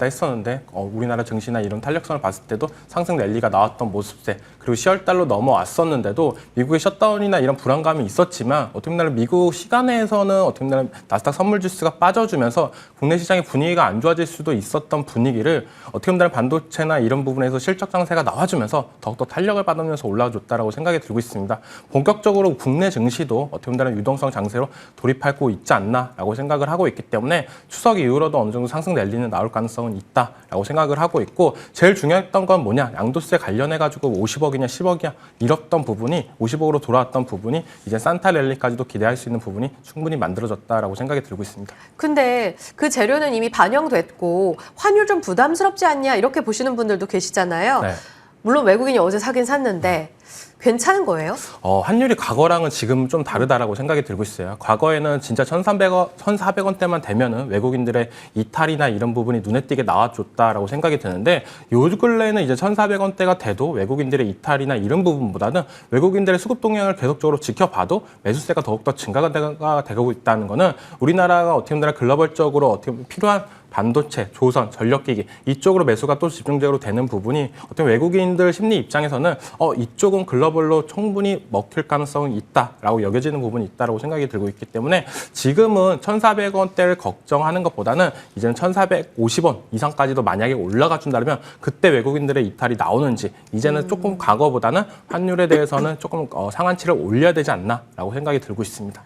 했었는데 우리나라 증시나 이런 탄력성을 봤을 때도 상승 랠리가 나왔던 모습세 그리고 10월 달로 넘어왔었는데도 미국의 셧다운이나 이런 불안감이 있었지만 어떻게 보면 미국 시간에서는 어떻게 보면 나스닥 선물 지수가 빠져주면서 국내 시장의 분위기가 안 좋아질 수도 있었던 분위기를 어떻게 보면 반도체나 이런 부분에서 실적 장세가 나와주면서 더욱더 탄력을 받으면서 올라와줬다라고 생각이 들고 있습니다. 본격적으로 국내 증시도 어떻게 보면 유동성 장세로 돌입하고 있지 않나라고 생각을 하고 있기 때문에 추석 이후로도 어느 정도 상승 랠리는 나올 가능성은 있다라고 생각을 하고 있고 제일 중요했던 건 뭐냐 양도세 관련해가지고 50억이냐 10억이냐 이랬던 부분이 50억으로 돌아왔던 부분이 이제 산타 랠리까지도 기대할 수 있는 부분이 충분히 만들어졌다라고 생각이 들고 있습니다. 근데 그 재료는 이미 반영됐고 환율 좀 부담스럽지 않냐 이렇게 보시는 분들도 계시잖아요. 네. 물론 외국인이 어제 사긴 샀는데 괜찮은 거예요? 환율이 과거랑은 지금 좀 다르다라고 생각이 들고 있어요. 과거에는 진짜 1,400원대만 되면은 외국인들의 이탈이나 이런 부분이 눈에 띄게 나와줬다라고 생각이 드는데 요 근래에는 이제 1,400원대가 돼도 외국인들의 이탈이나 이런 부분보다는 외국인들의 수급 동향을 계속적으로 지켜봐도 매수세가 더욱더 증가가 되고 있다는 거는 우리나라가 어떻게 보면 글로벌적으로 어떻게 보면 필요한 반도체, 조선, 전력기기 이쪽으로 매수가 또 집중적으로 되는 부분이 어떤 외국인들 심리 입장에서는 이쪽은 글로벌로 충분히 먹힐 가능성이 있다라고 여겨지는 부분이 있다라고 생각이 들고 있기 때문에 지금은 1,400원대를 걱정하는 것보다는 이제는 1,450원 이상까지도 만약에 올라가 준다면 그때 외국인들의 이탈이 나오는지 이제는 조금 과거보다는 환율에 대해서는 조금 상한치를 올려야 되지 않나라고 생각이 들고 있습니다.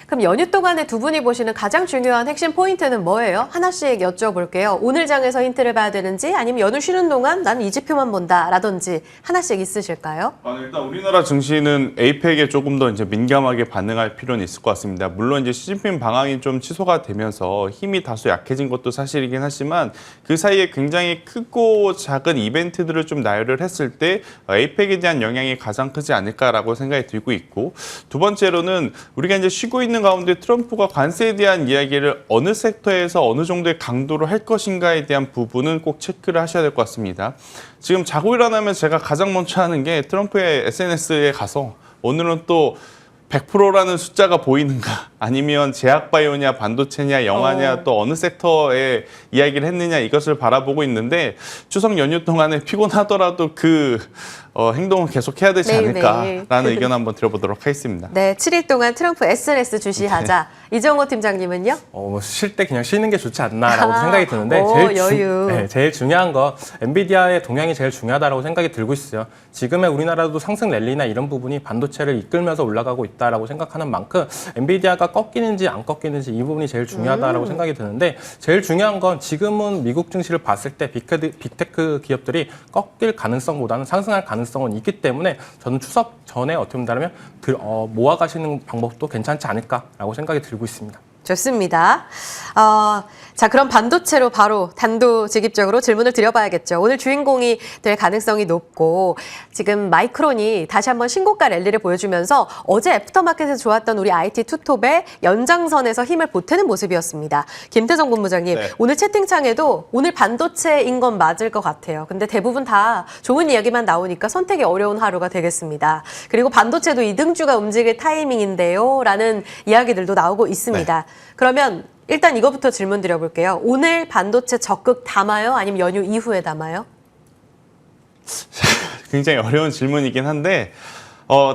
그럼 연휴 동안에 두 분이 보시는 가장 중요한 핵심 포인트는 뭐예요? 하나씩 여쭤볼게요. 오늘 장에서 힌트를 봐야 되는지 아니면 연휴 쉬는 동안 나는 이 지표만 본다라든지 하나씩 있으실까요? 일단 우리나라 증시는 에이펙에 조금 더 이제 민감하게 반응할 필요는 있을 것 같습니다. 물론 이제 시진핑 방향이 좀 취소가 되면서 힘이 다소 약해진 것도 사실이긴 하지만 그 사이에 굉장히 크고 작은 이벤트들을 좀 나열을 했을 때 에이펙에 대한 영향이 가장 크지 않을까라고 생각이 들고 있고 두 번째로는 우리가 이제 쉬고 있는 가운데 트럼프가 관세에 대한 이야기를 어느 섹터에서 어느 정도의 강도로 할 것인가에 대한 부분은 꼭 체크를 하셔야 될 것 같습니다. 지금 자고 일어나면 제가 가장 먼저 하는 게 트럼프의 SNS에 가서 오늘은 또 100%라는 숫자가 보이는가 아니면 제약바이오냐 반도체냐 영화냐 또 어느 섹터에 이야기를 했느냐 이것을 바라보고 있는데 추석 연휴 동안에 피곤하더라도 그 행동을 계속해야 되지 않을까라는 의견 한번 들어보도록 하겠습니다. 네, 7일 동안 트럼프 SNS 주시하자. 이정호 팀장님은요? 쉴 때 그냥 쉬는 게 좋지 않나라고 생각이 드는데 제일 중요한 거 엔비디아의 동향이 제일 중요하다고 생각이 들고 있어요. 지금의 우리나라도 상승 랠리나 이런 부분이 반도체를 이끌면서 올라가고 있다라고 생각하는 만큼 엔비디아가 꺾이는지 안 꺾이는지 이 부분이 제일 중요하다라고 생각이 드는데 제일 중요한 건 지금은 미국 증시를 봤을 때 빅테크 기업들이 꺾일 가능성보다는 상승할 가능성은 있기 때문에 저는 추석 전에 어떻게 본다면 모아가시는 방법도 괜찮지 않을까라고 생각이 들고 있습니다. 좋습니다. 자, 그럼 반도체로 바로 단도직입적으로 질문을 드려봐야겠죠. 오늘 주인공이 될 가능성이 높고 지금 마이크론이 다시 한번 신고가 랠리를 보여주면서 어제 애프터마켓에서 좋았던 우리 IT 투톱의 연장선에서 힘을 보태는 모습이었습니다. 김태정 본부장님, 네. 오늘 채팅창에도 오늘 반도체인 건 맞을 것 같아요. 근데 대부분 다 좋은 이야기만 나오니까 선택이 어려운 하루가 되겠습니다. 그리고 반도체도 이등주가 움직일 타이밍인데요. 라는 이야기들도 나오고 있습니다. 네. 그러면 일단 이거부터 질문 드려볼게요. 오늘 반도체 적극 담아요? 아니면 연휴 이후에 담아요? 굉장히 어려운 질문이긴 한데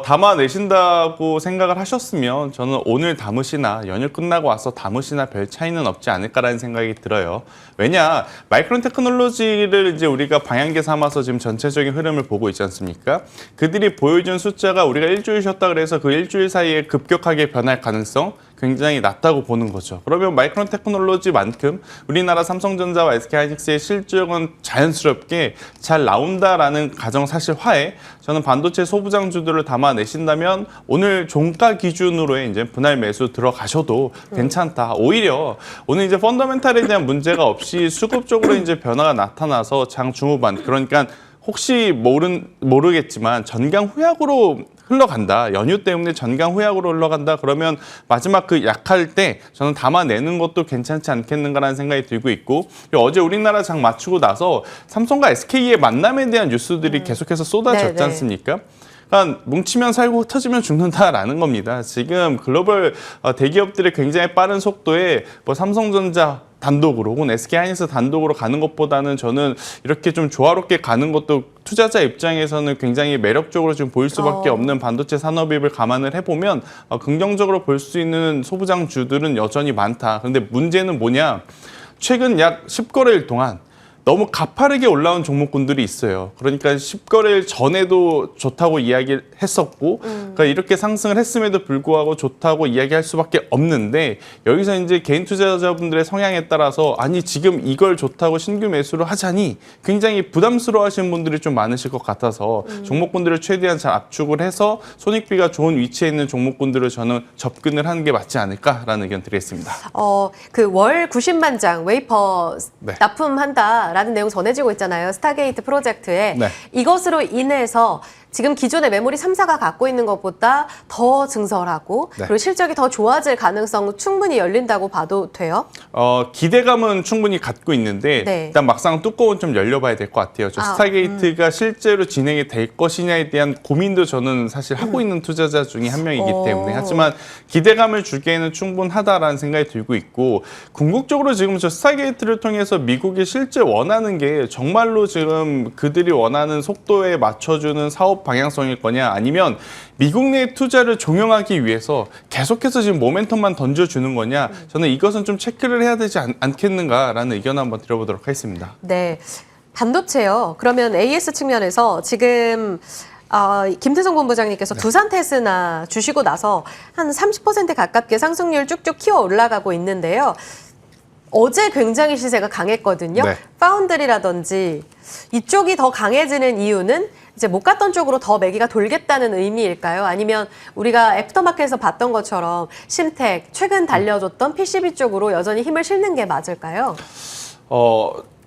담아내신다고 생각을 하셨으면 저는 오늘 담으시나 연휴 끝나고 와서 담으시나 별 차이는 없지 않을까라는 생각이 들어요. 왜냐, 마이크론 테크놀로지를 이제 우리가 방향계 삼아서 지금 전체적인 흐름을 보고 있지 않습니까? 그들이 보여준 숫자가 우리가 일주일 쉬었다 그래서 그 일주일 사이에 급격하게 변할 가능성 굉장히 낮다고 보는 거죠. 그러면 마이크론 테크놀로지만큼 우리나라 삼성전자와 SK하이닉스의 실적은 자연스럽게 잘 나온다라는 가정사실화에 저는 반도체 소부장주들을 담아내신다면 오늘 종가 기준으로의 이제 분할 매수 들어가셔도 괜찮다. 오히려 오늘 이제 펀더멘탈에 대한 문제가 없이 수급적으로 이제 변화가 나타나서 장 중후반, 그러니까 혹시 모르겠지만 전강 후약으로 흘러간다. 연휴 때문에 전강 후약으로 흘러간다. 그러면 마지막 그 약할 때 저는 담아내는 것도 괜찮지 않겠는가라는 생각이 들고 있고, 어제 우리나라 장 맞추고 나서 삼성과 SK의 만남에 대한 뉴스들이 계속해서 쏟아졌지 않습니까? 그러니까 뭉치면 살고 터지면 죽는다라는 겁니다. 지금 글로벌 대기업들의 굉장히 빠른 속도에 삼성전자 단독으로 혹은 SK하이닉스 단독으로 가는 것보다는 저는 이렇게 좀 조화롭게 가는 것도 투자자 입장에서는 굉장히 매력적으로 지금 보일 수밖에 없는 반도체 산업입을 감안을 해보면 긍정적으로 볼 수 있는 소부장주들은 여전히 많다. 그런데 문제는 뭐냐? 최근 약 10거래일 동안 너무 가파르게 올라온 종목군들이 있어요. 그러니까 10거래일 전에도 좋다고 이야기를 했었고, 그러니까 이렇게 상승을 했음에도 불구하고 좋다고 이야기할 수밖에 없는데, 여기서 이제 개인 투자자분들의 성향에 따라서 아니 지금 이걸 좋다고 신규 매수를 하자니 굉장히 부담스러워하시는 분들이 좀 많으실 것 같아서 종목군들을 최대한 잘 압축을 해서 손익비가 좋은 위치에 있는 종목군들을 저는 접근을 하는 게 맞지 않을까라는 의견 드리겠습니다. 그 월 90만 장 웨이퍼 네. 납품한다라는 내용 전해지고 있잖아요. 스타게이트 프로젝트에. 네. 이것으로 인해서 지금 기존의 메모리 3사가 갖고 있는 것보다 더 증설하고 네. 그리고 실적이 더 좋아질 가능성 충분히 열린다고 봐도 돼요? 기대감은 충분히 갖고 있는데 네. 일단 막상 뚜껑은 좀 열려봐야 될 것 같아요. 스타게이트가 실제로 진행이 될 것이냐에 대한 고민도 저는 사실 하고 있는 투자자 중에 한 명이기 때문에, 하지만 기대감을 주기에는 충분하다라는 생각이 들고 있고, 궁극적으로 지금 저 스타게이트를 통해서 미국이 실제 원하는 게 정말로 지금 그들이 원하는 속도에 맞춰주는 사업 방향성일 거냐, 아니면 미국 내 투자를 종용하기 위해서 계속해서 지금 모멘텀만 던져주는 거냐, 저는 이것은 좀 체크를 해야 되지 않겠는가라는 의견을 한번 드려보도록 하겠습니다. 네. 반도체요. 그러면 AS 측면에서 지금 김태성 본부장님께서 두산 테스나 주시고 나서 한 30% 가깝게 상승률 쭉쭉 키워 올라가고 있는데요. 어제 굉장히 시세가 강했거든요. 네. 파운드리라든지 이쪽이 더 강해지는 이유는 이제 못 갔던 쪽으로 더 매기가 돌겠다는 의미일까요? 아니면 우리가 애프터마켓에서 봤던 것처럼 심텍, 최근 달려줬던 PCB 쪽으로 여전히 힘을 실는 게 맞을까요?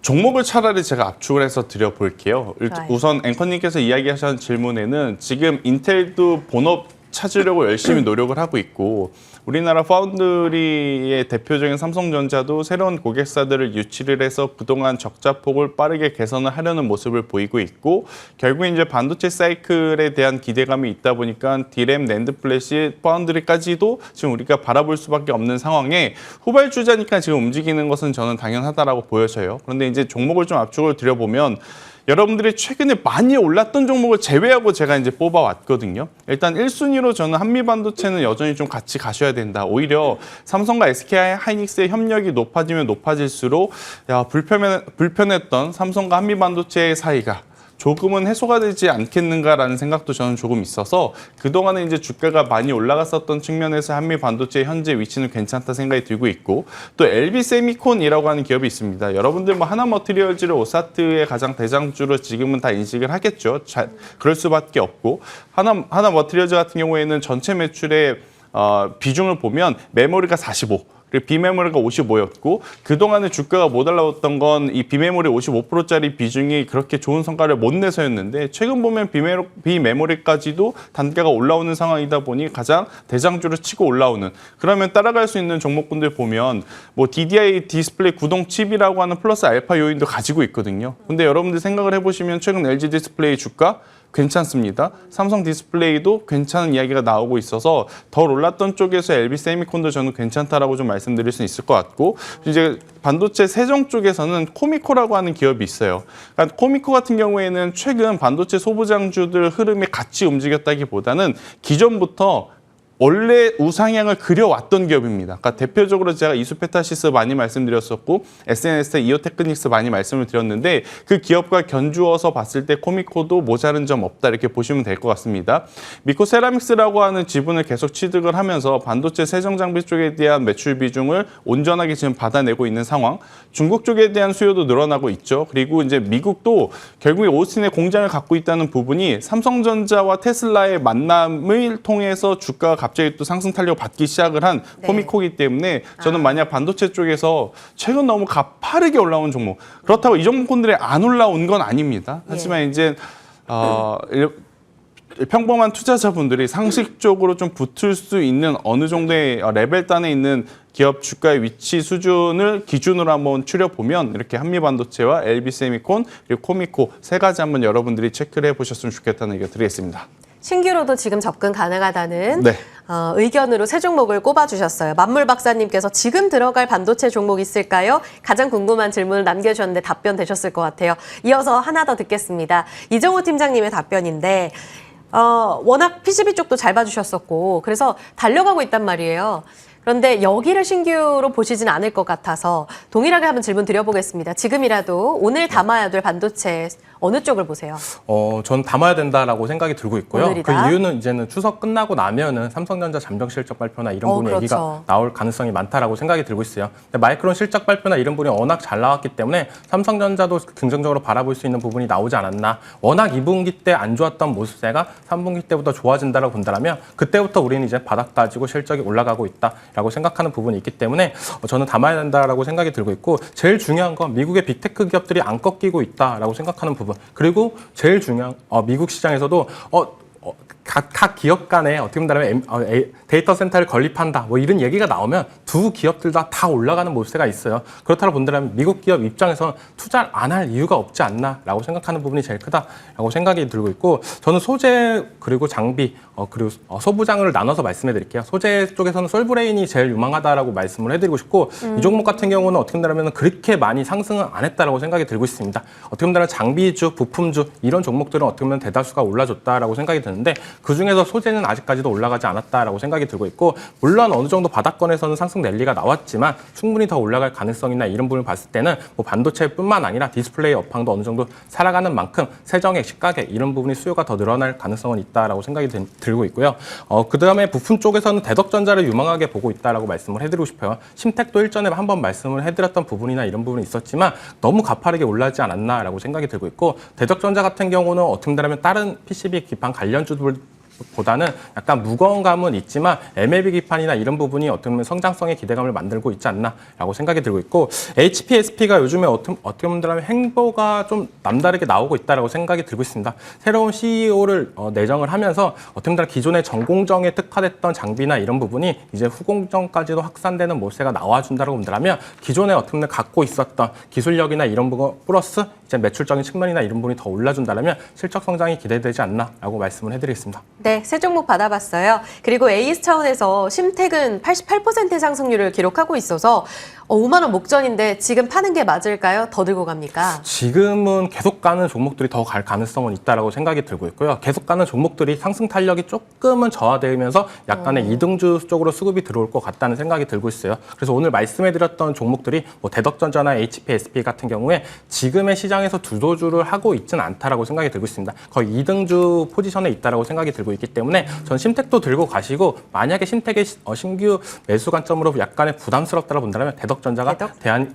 종목을 차라리 제가 압축을 해서 드려볼게요. 좋아요. 우선 앵커님께서 이야기하신 질문에는 지금 인텔도 본업 찾으려고 열심히 노력을 하고 있고, 우리나라 파운드리의 대표적인 삼성전자도 새로운 고객사들을 유치를 해서 그동안 적자폭을 빠르게 개선을 하려는 모습을 보이고 있고, 결국 이제 반도체 사이클에 대한 기대감이 있다 보니까 디램, 낸드 플래시, 파운드리까지도 지금 우리가 바라볼 수밖에 없는 상황에 후발주자니까 지금 움직이는 것은 저는 당연하다라고 보여져요. 그런데 이제 종목을 좀 압축을 드려보면 여러분들이 최근에 많이 올랐던 종목을 제외하고 제가 이제 뽑아왔거든요. 일단 1순위로 저는 한미반도체는 여전히 좀 같이 가셔야 된다. 오히려 삼성과 SK하이닉스의 협력이 높아지면 높아질수록 불편했던 삼성과 한미반도체의 사이가 조금은 해소가 되지 않겠는가라는 생각도 저는 조금 있어서, 그동안에 이제 주가가 많이 올라갔었던 측면에서 한미 반도체의 현재 위치는 괜찮다 생각이 들고 있고, 또 LB 세미콘이라고 하는 기업이 있습니다. 여러분들 뭐 하나머티리얼즈를 오사트의 가장 대장주로 지금은 다 인식을 하겠죠. 그럴 수밖에 없고, 하나머티리얼즈 같은 경우에는 전체 매출의 비중을 보면 메모리가 45, 그리고 비메모리가 55였고, 그동안에 주가가 못 올라왔던 건 이 비메모리 55%짜리 비중이 그렇게 좋은 성과를 못 내서였는데, 최근 보면 비메모리까지도 단가가 올라오는 상황이다 보니 가장 대장주를 치고 올라오는, 그러면 따라갈 수 있는 종목군들 보면 뭐 DDI 디스플레이 구동 칩이라고 하는 플러스 알파 요인도 가지고 있거든요. 근데 여러분들 생각을 해보시면 최근 LG 디스플레이 주가 괜찮습니다. 삼성 디스플레이도 괜찮은 이야기가 나오고 있어서 덜 올랐던 쪽에서 LB 세미콘도 저는 괜찮다라고 좀 말씀드릴 수 있을 것 같고, 이제 반도체 세정 쪽에서는 코미코라고 하는 기업이 있어요. 그러니까 코미코 같은 경우에는 최근 반도체 소부장주들 흐름에 같이 움직였다기보다는 기존부터 원래 우상향을 그려왔던 기업입니다. 그러니까 대표적으로 제가 이수페타시스 많이 말씀드렸었고 SNS의 이오테크닉스 많이 말씀을 드렸는데, 그 기업과 견주어서 봤을 때 코미코도 모자른 점 없다 이렇게 보시면 될 것 같습니다. 미코세라믹스라고 하는 지분을 계속 취득을 하면서 반도체 세정 장비 쪽에 대한 매출 비중을 온전하게 지금 받아내고 있는 상황. 중국 쪽에 대한 수요도 늘어나고 있죠. 그리고 이제 미국도 결국에 오스틴에 공장을 갖고 있다는 부분이 삼성전자와 테슬라의 만남을 통해서 주가가 갑자기 또 상승 탄력 받기 시작을 한 코미코이기 때문에 저는 만약 반도체 쪽에서 최근 너무 가파르게 올라온 종목, 그렇다고 이 종목군들이 안 올라온 건 아닙니다. 하지만 이제 평범한 투자자분들이 상식적으로 좀 붙을 수 있는 어느 정도의 레벨단에 있는 기업 주가의 위치 수준을 기준으로 한번 추려보면 이렇게 한미반도체와 LB세미콘 그리고 코미코 세 가지 한번 여러분들이 체크를 해보셨으면 좋겠다는 의견 드리겠습니다. 신규로도 지금 접근 가능하다는 네. 의견으로 세 종목을 꼽아주셨어요. 만물 박사님께서 지금 들어갈 반도체 종목 있을까요? 가장 궁금한 질문을 남겨주셨는데 답변 되셨을 것 같아요. 이어서 하나 더 듣겠습니다. 이정호 팀장님의 답변인데 워낙 PCB 쪽도 잘 봐주셨었고 그래서 달려가고 있단 말이에요. 그런데 여기를 신규로 보시진 않을 것 같아서 동일하게 한번 질문 드려보겠습니다. 지금이라도 오늘 담아야 될 반도체 어느 쪽을 보세요? 전 담아야 된다라고 생각이 들고 있고요. 오늘이다? 그 이유는 이제는 추석 끝나고 나면은 삼성전자 잠정 실적 발표나 이런 부분이 그렇죠. 얘기가 나올 가능성이 많다라고 생각이 들고 있어요. 근데 마이크론 실적 발표나 이런 부분이 워낙 잘 나왔기 때문에 삼성전자도 긍정적으로 바라볼 수 있는 부분이 나오지 않았나. 워낙 2분기 때 안 좋았던 모습세가 3분기 때부터 좋아진다라고 본다면 그때부터 우리는 이제 바닥 다지고 실적이 올라가고 있다라고 생각하는 부분이 있기 때문에 저는 담아야 된다라고 생각이 들고 있고, 제일 중요한 건 미국의 빅테크 기업들이 안 꺾이고 있다라고 생각하는 부분. 그리고 제일 중요한 미국 시장에서도 각 기업 간에 어떻게 보면 데이터 센터를 건립한다 뭐 이런 얘기가 나오면 두 기업들 다 올라가는 모습세가 있어요. 그렇다고 본다면 미국 기업 입장에서는 투자를 안 할 이유가 없지 않나라고 생각하는 부분이 제일 크다라고 생각이 들고 있고, 저는 소재 그리고 장비 그리고 소부장을 나눠서 말씀해 드릴게요. 소재 쪽에서는 솔브레인이 제일 유망하다라고 말씀을 해드리고 싶고, 이 종목 같은 경우는 어떻게 본다면 그렇게 많이 상승은 안 했다라고 생각이 들고 있습니다. 어떻게 본다면 장비주, 부품주 이런 종목들은 어떻게 보면 대다수가 올라줬다라고 생각이 드는데, 그중에서 소재는 아직까지도 올라가지 않았다라고 생각이 들고 있고, 물론 어느 정도 바닥권에서는 상승 랠리가 나왔지만 충분히 더 올라갈 가능성이나 이런 부분을 봤을 때는 뭐 반도체뿐만 아니라 디스플레이 업황도 어느 정도 살아가는 만큼 세정액, 시가액 이런 부분이 수요가 더 늘어날 가능성은 있다라고 생각이 들고 있고요. 그다음에 부품 쪽에서는 대덕전자를 유망하게 보고 있다라고 말씀을 해드리고 싶어요. 심택도 일전에 한번 말씀을 해드렸던 부분이나 이런 부분이 있었지만 너무 가파르게 올라지 않았나라고 생각이 들고 있고, 대덕전자 같은 경우는 어떻게 보면 다른 PCB 기판 관련주들 보다는 약간 무거운 감은 있지만 MLB 기판이나 이런 부분이 어떻게 보면 성장성의 기대감을 만들고 있지 않나라고 생각이 들고 있고, HPSP가 요즘에 어떻게 보면 행보가 좀 남다르게 나오고 있다라고 생각이 들고 있습니다. 새로운 CEO를 내정을 하면서 어떻게 보면 기존의 전공정에 특화됐던 장비나 이런 부분이 이제 후공정까지도 확산되는 모세가 나와준다고 본다면 기존에 어떻게 보면 갖고 있었던 기술력이나 이런 부분 플러스 이제 매출적인 측면이나 이런 부분이 더 올라준다면 실적 성장이 기대되지 않나라고 말씀을 해드리겠습니다. 네, 세 종목 받아봤어요. 그리고 AS 차원에서 심택은 88%의 상승률을 기록하고 있어서 5만 원 목전인데 지금 파는 게 맞을까요? 더 들고 갑니까? 지금은 계속 가는 종목들이 더 갈 가능성은 있다라고 생각이 들고 있고요. 계속 가는 종목들이 상승 탄력이 조금은 저하되면서 약간의 이등주 쪽으로 수급이 들어올 것 같다는 생각이 들고 있어요. 그래서 오늘 말씀해드렸던 종목들이 뭐 대덕전자나 HPSP 같은 경우에 지금의 시장에서 주도주를 하고 있지는 않다라고 생각이 들고 있습니다. 거의 이등주 포지션에 있다라고 생각이 들고 있기 때문에 전 심택도 들고 가시고, 만약에 심택의 신규 매수 관점으로 약간의 부담스럽다고 본다면 대덕전자가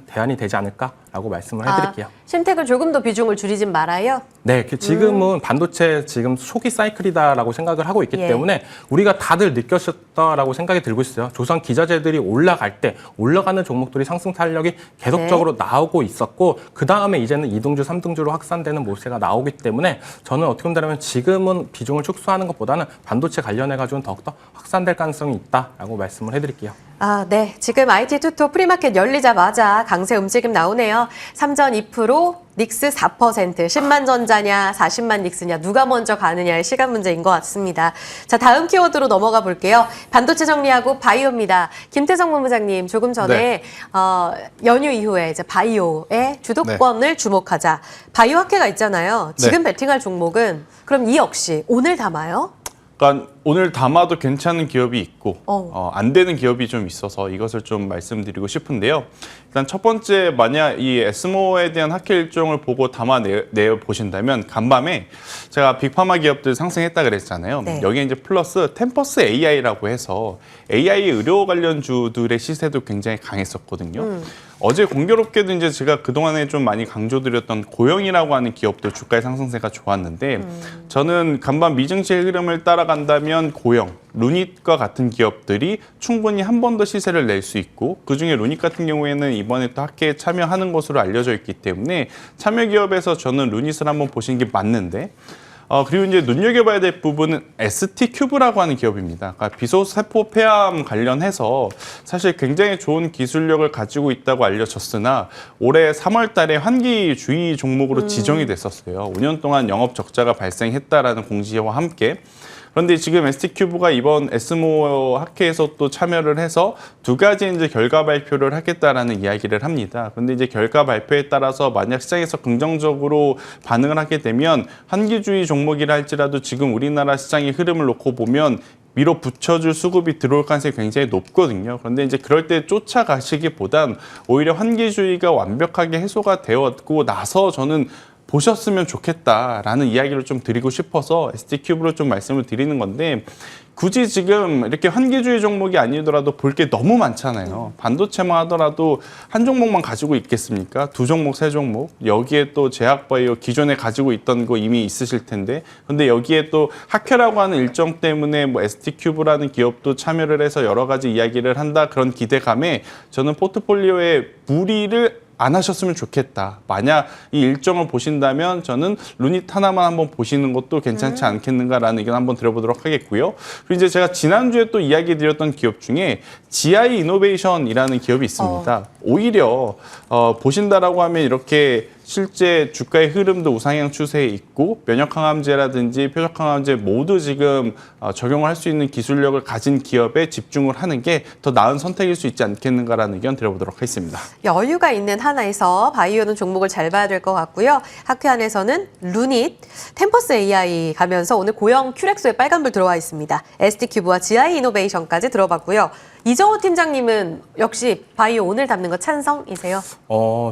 대안이 되지 않을까라고 말씀을 해드릴게요. 심택은 조금 더 비중을 줄이진 말아요? 네, 지금은 반도체 지금 초기 사이클이다라고 생각을 하고 있기 때문에 우리가 다들 느꼈었다라고 생각이 들고 있어요. 조선 기자재들이 올라갈 때 올라가는 종목들이 상승 탄력이 계속적으로 나오고 있었고, 그 다음에 이제는 2등주, 3등주로 확산되는 모세가 나오기 때문에 저는 어떻게 본다면 지금은 비중을 축소하는 것보다는 반도체 관련해가지고는 더욱더 확산될 가능성이 있다라고 말씀을 해드릴게요. 네. 지금 IT 투토 프리마켓 열리자마자 강세 움직임 나오네요. 삼전 2%, 닉스 4%, 10만 전자냐, 40만 닉스냐, 누가 먼저 가느냐의 시간 문제인 것 같습니다. 자, 다음 키워드로 넘어가 볼게요. 반도체 정리하고 바이오입니다. 김태성 본부장님, 조금 전에 연휴 이후에 이제 바이오의 주도권을 주목하자. 바이오 학회가 있잖아요. 지금 베팅할 종목은 그럼 이 역시 오늘 담아요? 그러니까 오늘 담아도 괜찮은 기업이 있고 안 되는 기업이 좀 있어서 이것을 좀 말씀드리고 싶은데요. 일단 첫 번째, 만약 이 에스모에 대한 학회 일정을 보고 담아내 보신다면 간밤에 제가 빅파마 기업들 상승했다 그랬잖아요. 네. 여기에 이제 플러스 템퍼스 AI라고 해서 AI 의료 관련주들의 시세도 굉장히 강했었거든요. 어제 공교롭게도 이제 제가 그동안에 좀 많이 강조드렸던 고영이라고 하는 기업도 주가의 상승세가 좋았는데 저는 간밤 미증시의 흐름을 따라간다면 고영, 루닛과 같은 기업들이 충분히 한 번 더 시세를 낼 수 있고 그중에 루닛 같은 경우에는 이번에 또 학회에 참여하는 것으로 알려져 있기 때문에 참여 기업에서 저는 루닛을 한번 보시는 게 맞는데 그리고 이제 눈여겨봐야 될 부분은 ST큐브라고 하는 기업입니다. 그러니까 비소세포 폐암 관련해서 사실 굉장히 좋은 기술력을 가지고 있다고 알려졌으나 올해 3월 달에 환기주의 종목으로 지정이 됐었어요. 5년 동안 영업 적자가 발생했다라는 공지와 함께. 그런데 지금 ST큐브가 이번 에스모 학회에서 또 참여를 해서 두 가지 이제 결과 발표를 하겠다라는 이야기를 합니다. 그런데 이제 결과 발표에 따라서 만약 시장에서 긍정적으로 반응을 하게 되면 환기주의 종목이라 할지라도 지금 우리나라 시장의 흐름을 놓고 보면 밀어붙여줄 수급이 들어올 가능성이 굉장히 높거든요. 그런데 이제 그럴 때 쫓아가시기보단 오히려 환기주의가 완벽하게 해소가 되었고 나서 저는 보셨으면 좋겠다라는 이야기를 좀 드리고 싶어서 ST큐브로 좀 말씀을 드리는 건데 굳이 지금 이렇게 환기주의 종목이 아니더라도 볼 게 너무 많잖아요. 반도체만 하더라도 한 종목만 가지고 있겠습니까? 두 종목, 세 종목. 여기에 또 제약바이오 기존에 가지고 있던 거 이미 있으실 텐데 근데 여기에 또 학회라고 하는 일정 때문에 뭐 ST큐브라는 기업도 참여를 해서 여러 가지 이야기를 한다 그런 기대감에 저는 포트폴리오에 무리를 안 하셨으면 좋겠다. 만약 이 일정을 보신다면 저는 루닛 하나만 한번 보시는 것도 괜찮지 않겠는가라는 의견 한번 드려보도록 하겠고요. 그리고 이제 제가 지난주에 또 이야기 드렸던 기업 중에 GI 이노베이션이라는 기업이 있습니다. 오히려 보신다라고 하면 이렇게 실제 주가의 흐름도 우상향 추세에 있고 면역항암제라든지 표적항암제 모두 지금 적용을 할 수 있는 기술력을 가진 기업에 집중을 하는 게 더 나은 선택일 수 있지 않겠는가라는 의견 드려보도록 하겠습니다. 여유가 있는 하나에서 바이오는 종목을 잘 봐야 될 것 같고요. 학회 안에서는 루닛, 템퍼스 AI 가면서 오늘 고영 큐렉소에 빨간불 들어와 있습니다. ST큐브와 GI 이노베이션까지 들어봤고요. 이정호 팀장님은 역시 바이오 오늘 담는 거 찬성이세요?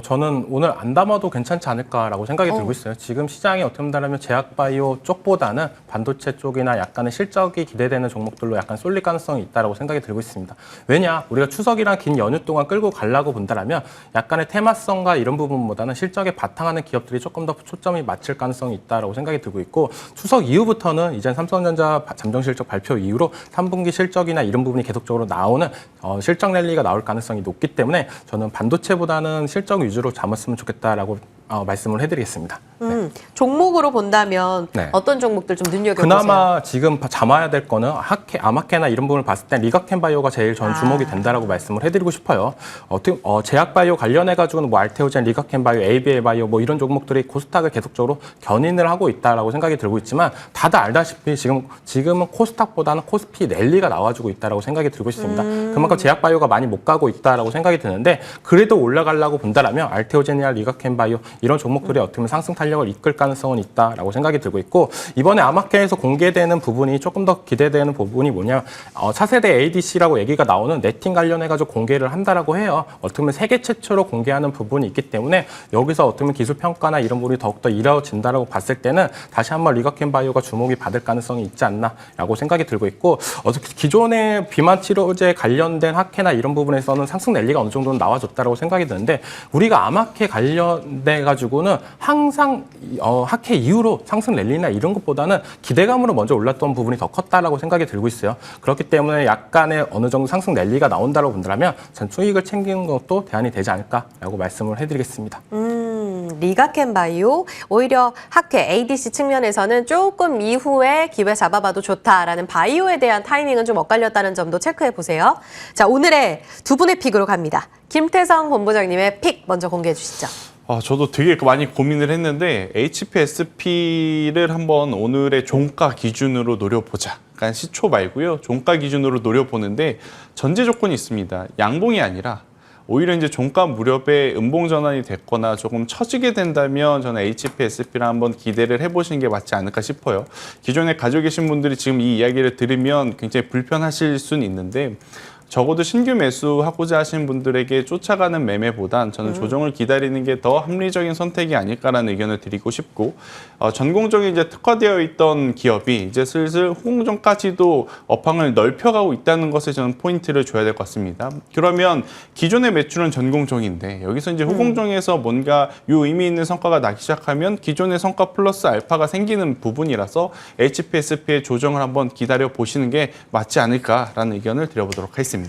저는 오늘 안 담아도 괜찮지 않을까라고 생각이 들고 있어요. 지금 시장이 어떻게 본다면 제약바이오 쪽보다는 반도체 쪽이나 약간의 실적이 기대되는 종목들로 약간 쏠릴 가능성이 있다고 생각이 들고 있습니다. 왜냐? 우리가 추석이랑 긴 연휴 동안 끌고 가려고 본다면 약간의 테마성과 이런 부분보다는 실적에 바탕하는 기업들이 조금 더 초점이 맞출 가능성이 있다고 생각이 들고 있고 추석 이후부터는 이제 삼성전자 잠정 실적 발표 이후로 3분기 실적이나 이런 부분이 계속적으로 나오는 실적 랠리가 나올 가능성이 높기 때문에 저는 반도체보다는 실적 위주로 잡았으면 좋겠다라고 말씀을 해드리겠습니다. 종목으로 본다면 네. 어떤 종목들 좀 눈여겨보세요? 그나마 지금 잡아야 될 거는 아마케나 이런 부분을 봤을 때 리가켄바이오가 제일 전 주목이 된다라고 말씀을 해드리고 싶어요. 제약바이오 관련해가지고는 뭐 알테오젠, 리가켄바이오, ABL바이오 뭐 이런 종목들이 코스닥을 계속적으로 견인을 하고 있다라고 생각이 들고 있지만 다들 알다시피 지금은 코스닥보다는 코스피 랠리가 나와주고 있다라고 생각이 들고 있습니다. 그만큼 제약바이오가 많이 못 가고 있다라고 생각이 드는데 그래도 올라가려고 본다라면 알테오젠이나 리가켄바이오 이런 종목들이 어떻게 보면 상승 탄력을 이끌 가능성은 있다라고 생각이 들고 있고 이번에 아마케에서 공개되는 부분이 조금 더 기대되는 부분이 뭐냐 차세대 ADC라고 얘기가 나오는 네팅 관련해가지고 공개를 한다라고 해요. 어떻게 보면 세계 최초로 공개하는 부분이 있기 때문에 여기서 어떻게 보면 기술 평가나 이런 부분이 더욱더 이루어진다라고 봤을 때는 다시 한번 리가켄바이오가 주목이 받을 가능성이 있지 않나라고 생각이 들고 있고 기존의 비만 치료제 관련된 학회나 이런 부분에서는 상승 랠리가 어느 정도는 나와줬다라고 생각이 드는데 우리가 아마케 관련돼 가지고는 항상 학회 이후로 상승 랠리나 이런 것보다는 기대감으로 먼저 올랐던 부분이 더 컸다라고 생각이 들고 있어요. 그렇기 때문에 약간의 어느 정도 상승 랠리가 나온다고 본다면 전 수익을 챙기는 것도 대안이 되지 않을까라고 말씀을 해드리겠습니다. 리가켄바이오 오히려 학회 ADC 측면에서는 조금 이후에 기회 잡아봐도 좋다라는 바이오에 대한 타이밍은 좀 엇갈렸다는 점도 체크해 보세요. 자, 오늘의 두 분의 픽으로 갑니다. 김태성 본부장님의 픽 먼저 공개해 주시죠. 저도 되게 많이 고민을 했는데 HPSP를 한번 오늘의 종가 기준으로 노려보자. 그러니까 시초 말고요. 종가 기준으로 노려보는데 전제 조건이 있습니다. 양봉이 아니라 오히려 이제 종가 무렵에 음봉 전환이 됐거나 조금 처지게 된다면 저는 HPSP를 한번 기대를 해보시는 게 맞지 않을까 싶어요. 기존에 가지고 계신 분들이 지금 이 이야기를 들으면 굉장히 불편하실 수는 있는데 적어도 신규 매수하고자 하시는 분들에게 쫓아가는 매매보단 저는 조정을 기다리는 게 더 합리적인 선택이 아닐까라는 의견을 드리고 싶고 전공적인 이제 특화되어 있던 기업이 이제 슬슬 후공정까지도 업황을 넓혀가고 있다는 것에 저는 포인트를 줘야 될 것 같습니다. 그러면 기존의 매출은 전공정인데 여기서 이제 후공정에서 뭔가 요 의미 있는 성과가 나기 시작하면 기존의 성과 플러스 알파가 생기는 부분이라서 HPSP의 조정을 한번 기다려 보시는 게 맞지 않을까라는 의견을 드려보도록 하겠습니다.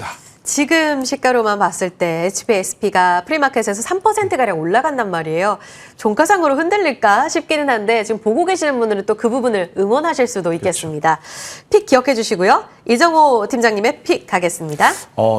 지금 시가로만 봤을 때 HPSP가 프리마켓에서 3%가량 올라간단 말이에요. 종가상으로 흔들릴까 싶기는 한데 지금 보고 계시는 분들은 또 그 부분을 응원하실 수도 있겠습니다. 픽 기억해 주시고요. 이정호 팀장님의 픽 가겠습니다.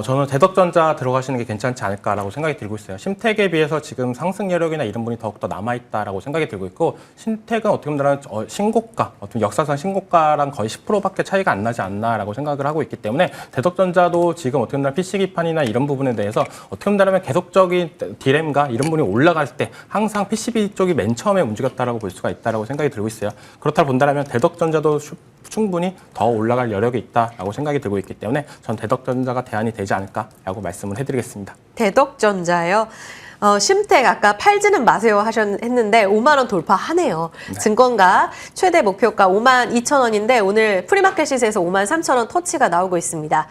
저는 대덕전자 들어가시는 게 괜찮지 않을까라고 생각이 들고 있어요. 심택에 비해서 지금 상승 여력이나 이런 분이 더욱더 남아있다라고 생각이 들고 있고 심택은 어떻게 보면 신고가, 어떤 역사상 신고가랑 거의 10%밖에 차이가 안 나지 않나라고 생각을 하고 있기 때문에 대덕전자도 지금 어떻게 보면 PC 기판이나 이런 부분에 대해서 어떻게 보면 계속적인 디램과 이런 부분이 올라갈 때 항상 PCB 쪽이 맨 처음에 움직였다라고 볼 수가 있다라고 생각이 들고 있어요. 그렇다 본다면 대덕전자도 충분히 더 올라갈 여력이 있다라고 생각이 들고 있기 때문에 전 대덕전자가 대안이 되지 않을까라고 말씀을 해드리겠습니다. 대덕전자요. 심택 아까 팔지는 마세요 했는데 5만 원 돌파하네요. 네. 증권가 최대 목표가 5만 2천 원인데 오늘 프리마켓 시세에서 5만 3천 원 터치가 나오고 있습니다.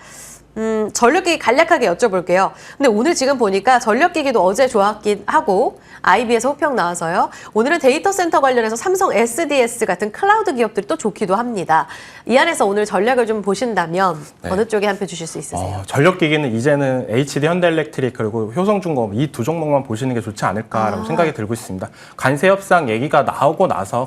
전력기기 간략하게 여쭤볼게요. 근데 오늘 지금 보니까 전력기기도 어제 좋았긴 하고 IB에서 호평 나와서요. 오늘은 데이터 센터 관련해서 삼성 SDS 같은 클라우드 기업들이 또 좋기도 합니다. 이 안에서 오늘 전략을 좀 보신다면 네. 어느 쪽에 한 표 주실 수 있으세요? 전력기기는 이제는 HD 현대엘렉트릭 그리고 효성중공업 이 두 종목만 보시는 게 좋지 않을까라고 생각이 들고 있습니다. 관세 협상 얘기가 나오고 나서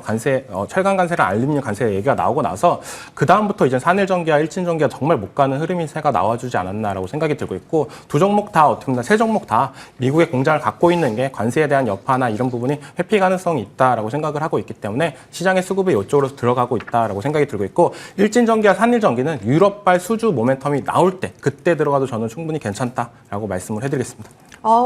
철강 관세를 알리는 관세 얘기가 나오고 나서 그 다음부터 이제 산일전기와 일진전기가 정말 못 가는 흐름이 새가 나와주지 않았나라고 생각이 들고 있고 두 종목 다 어떻게 보면 세 종목 다 미국의 공장을 갖고 있는 게 관세에 대한 여파나 이런 부분이 회피 가능성이 있다라고 생각을 하고 있기 때문에 시장의 수급이 이쪽으로 들어가고 있다라고 생각이 들고 있고 일진전기와 산일전기는 유럽발 수주 모멘텀이 나올 때 그때 들어가도 저는 충분히 괜찮다라고 말씀을 해드리겠습니다.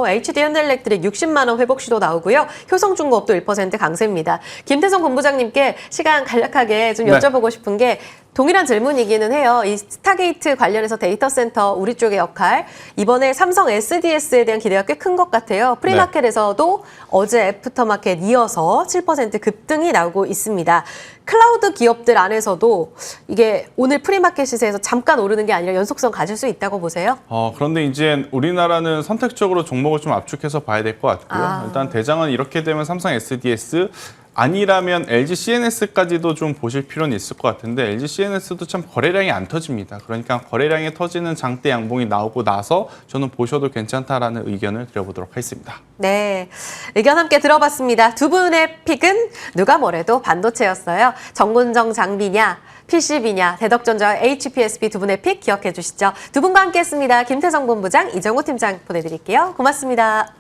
HD 현대엘렉트릭 60만 원 회복 시도 나오고요. 효성중공업도 1% 강세입니다. 김태성 본부장님께 시간 간략하게 좀 여쭤보고 싶은 게 동일한 질문이기는 해요. 이 스타게이트 관련해서 데이터 센터 우리 쪽의 역할 이번에 삼성 SDS에 대한 기대가 꽤 큰 것 같아요. 프리마켓에서도 어제 애프터마켓 이어서 7% 급등이 나오고 있습니다. 클라우드 기업들 안에서도 이게 오늘 프리마켓 시세에서 잠깐 오르는 게 아니라 연속성 가질 수 있다고 보세요? 그런데 이제 우리나라는 선택적으로 종목을 좀 압축해서 봐야 될 것 같고요. 일단 대장은 이렇게 되면 삼성 SDS 아니라면 LG CNS까지도 좀 보실 필요는 있을 것 같은데 LG CNS도 참 거래량이 안 터집니다. 그러니까 거래량이 터지는 장대 양봉이 나오고 나서 저는 보셔도 괜찮다라는 의견을 드려보도록 하겠습니다. 네, 의견 함께 들어봤습니다. 두 분의 픽은 누가 뭐래도 반도체였어요. 정군정 장비냐, PCB냐, 대덕전자와 HPSP 두 분의 픽 기억해 주시죠. 두 분과 함께했습니다. 김태성 본부장, 이정호 팀장 보내드릴게요. 고맙습니다.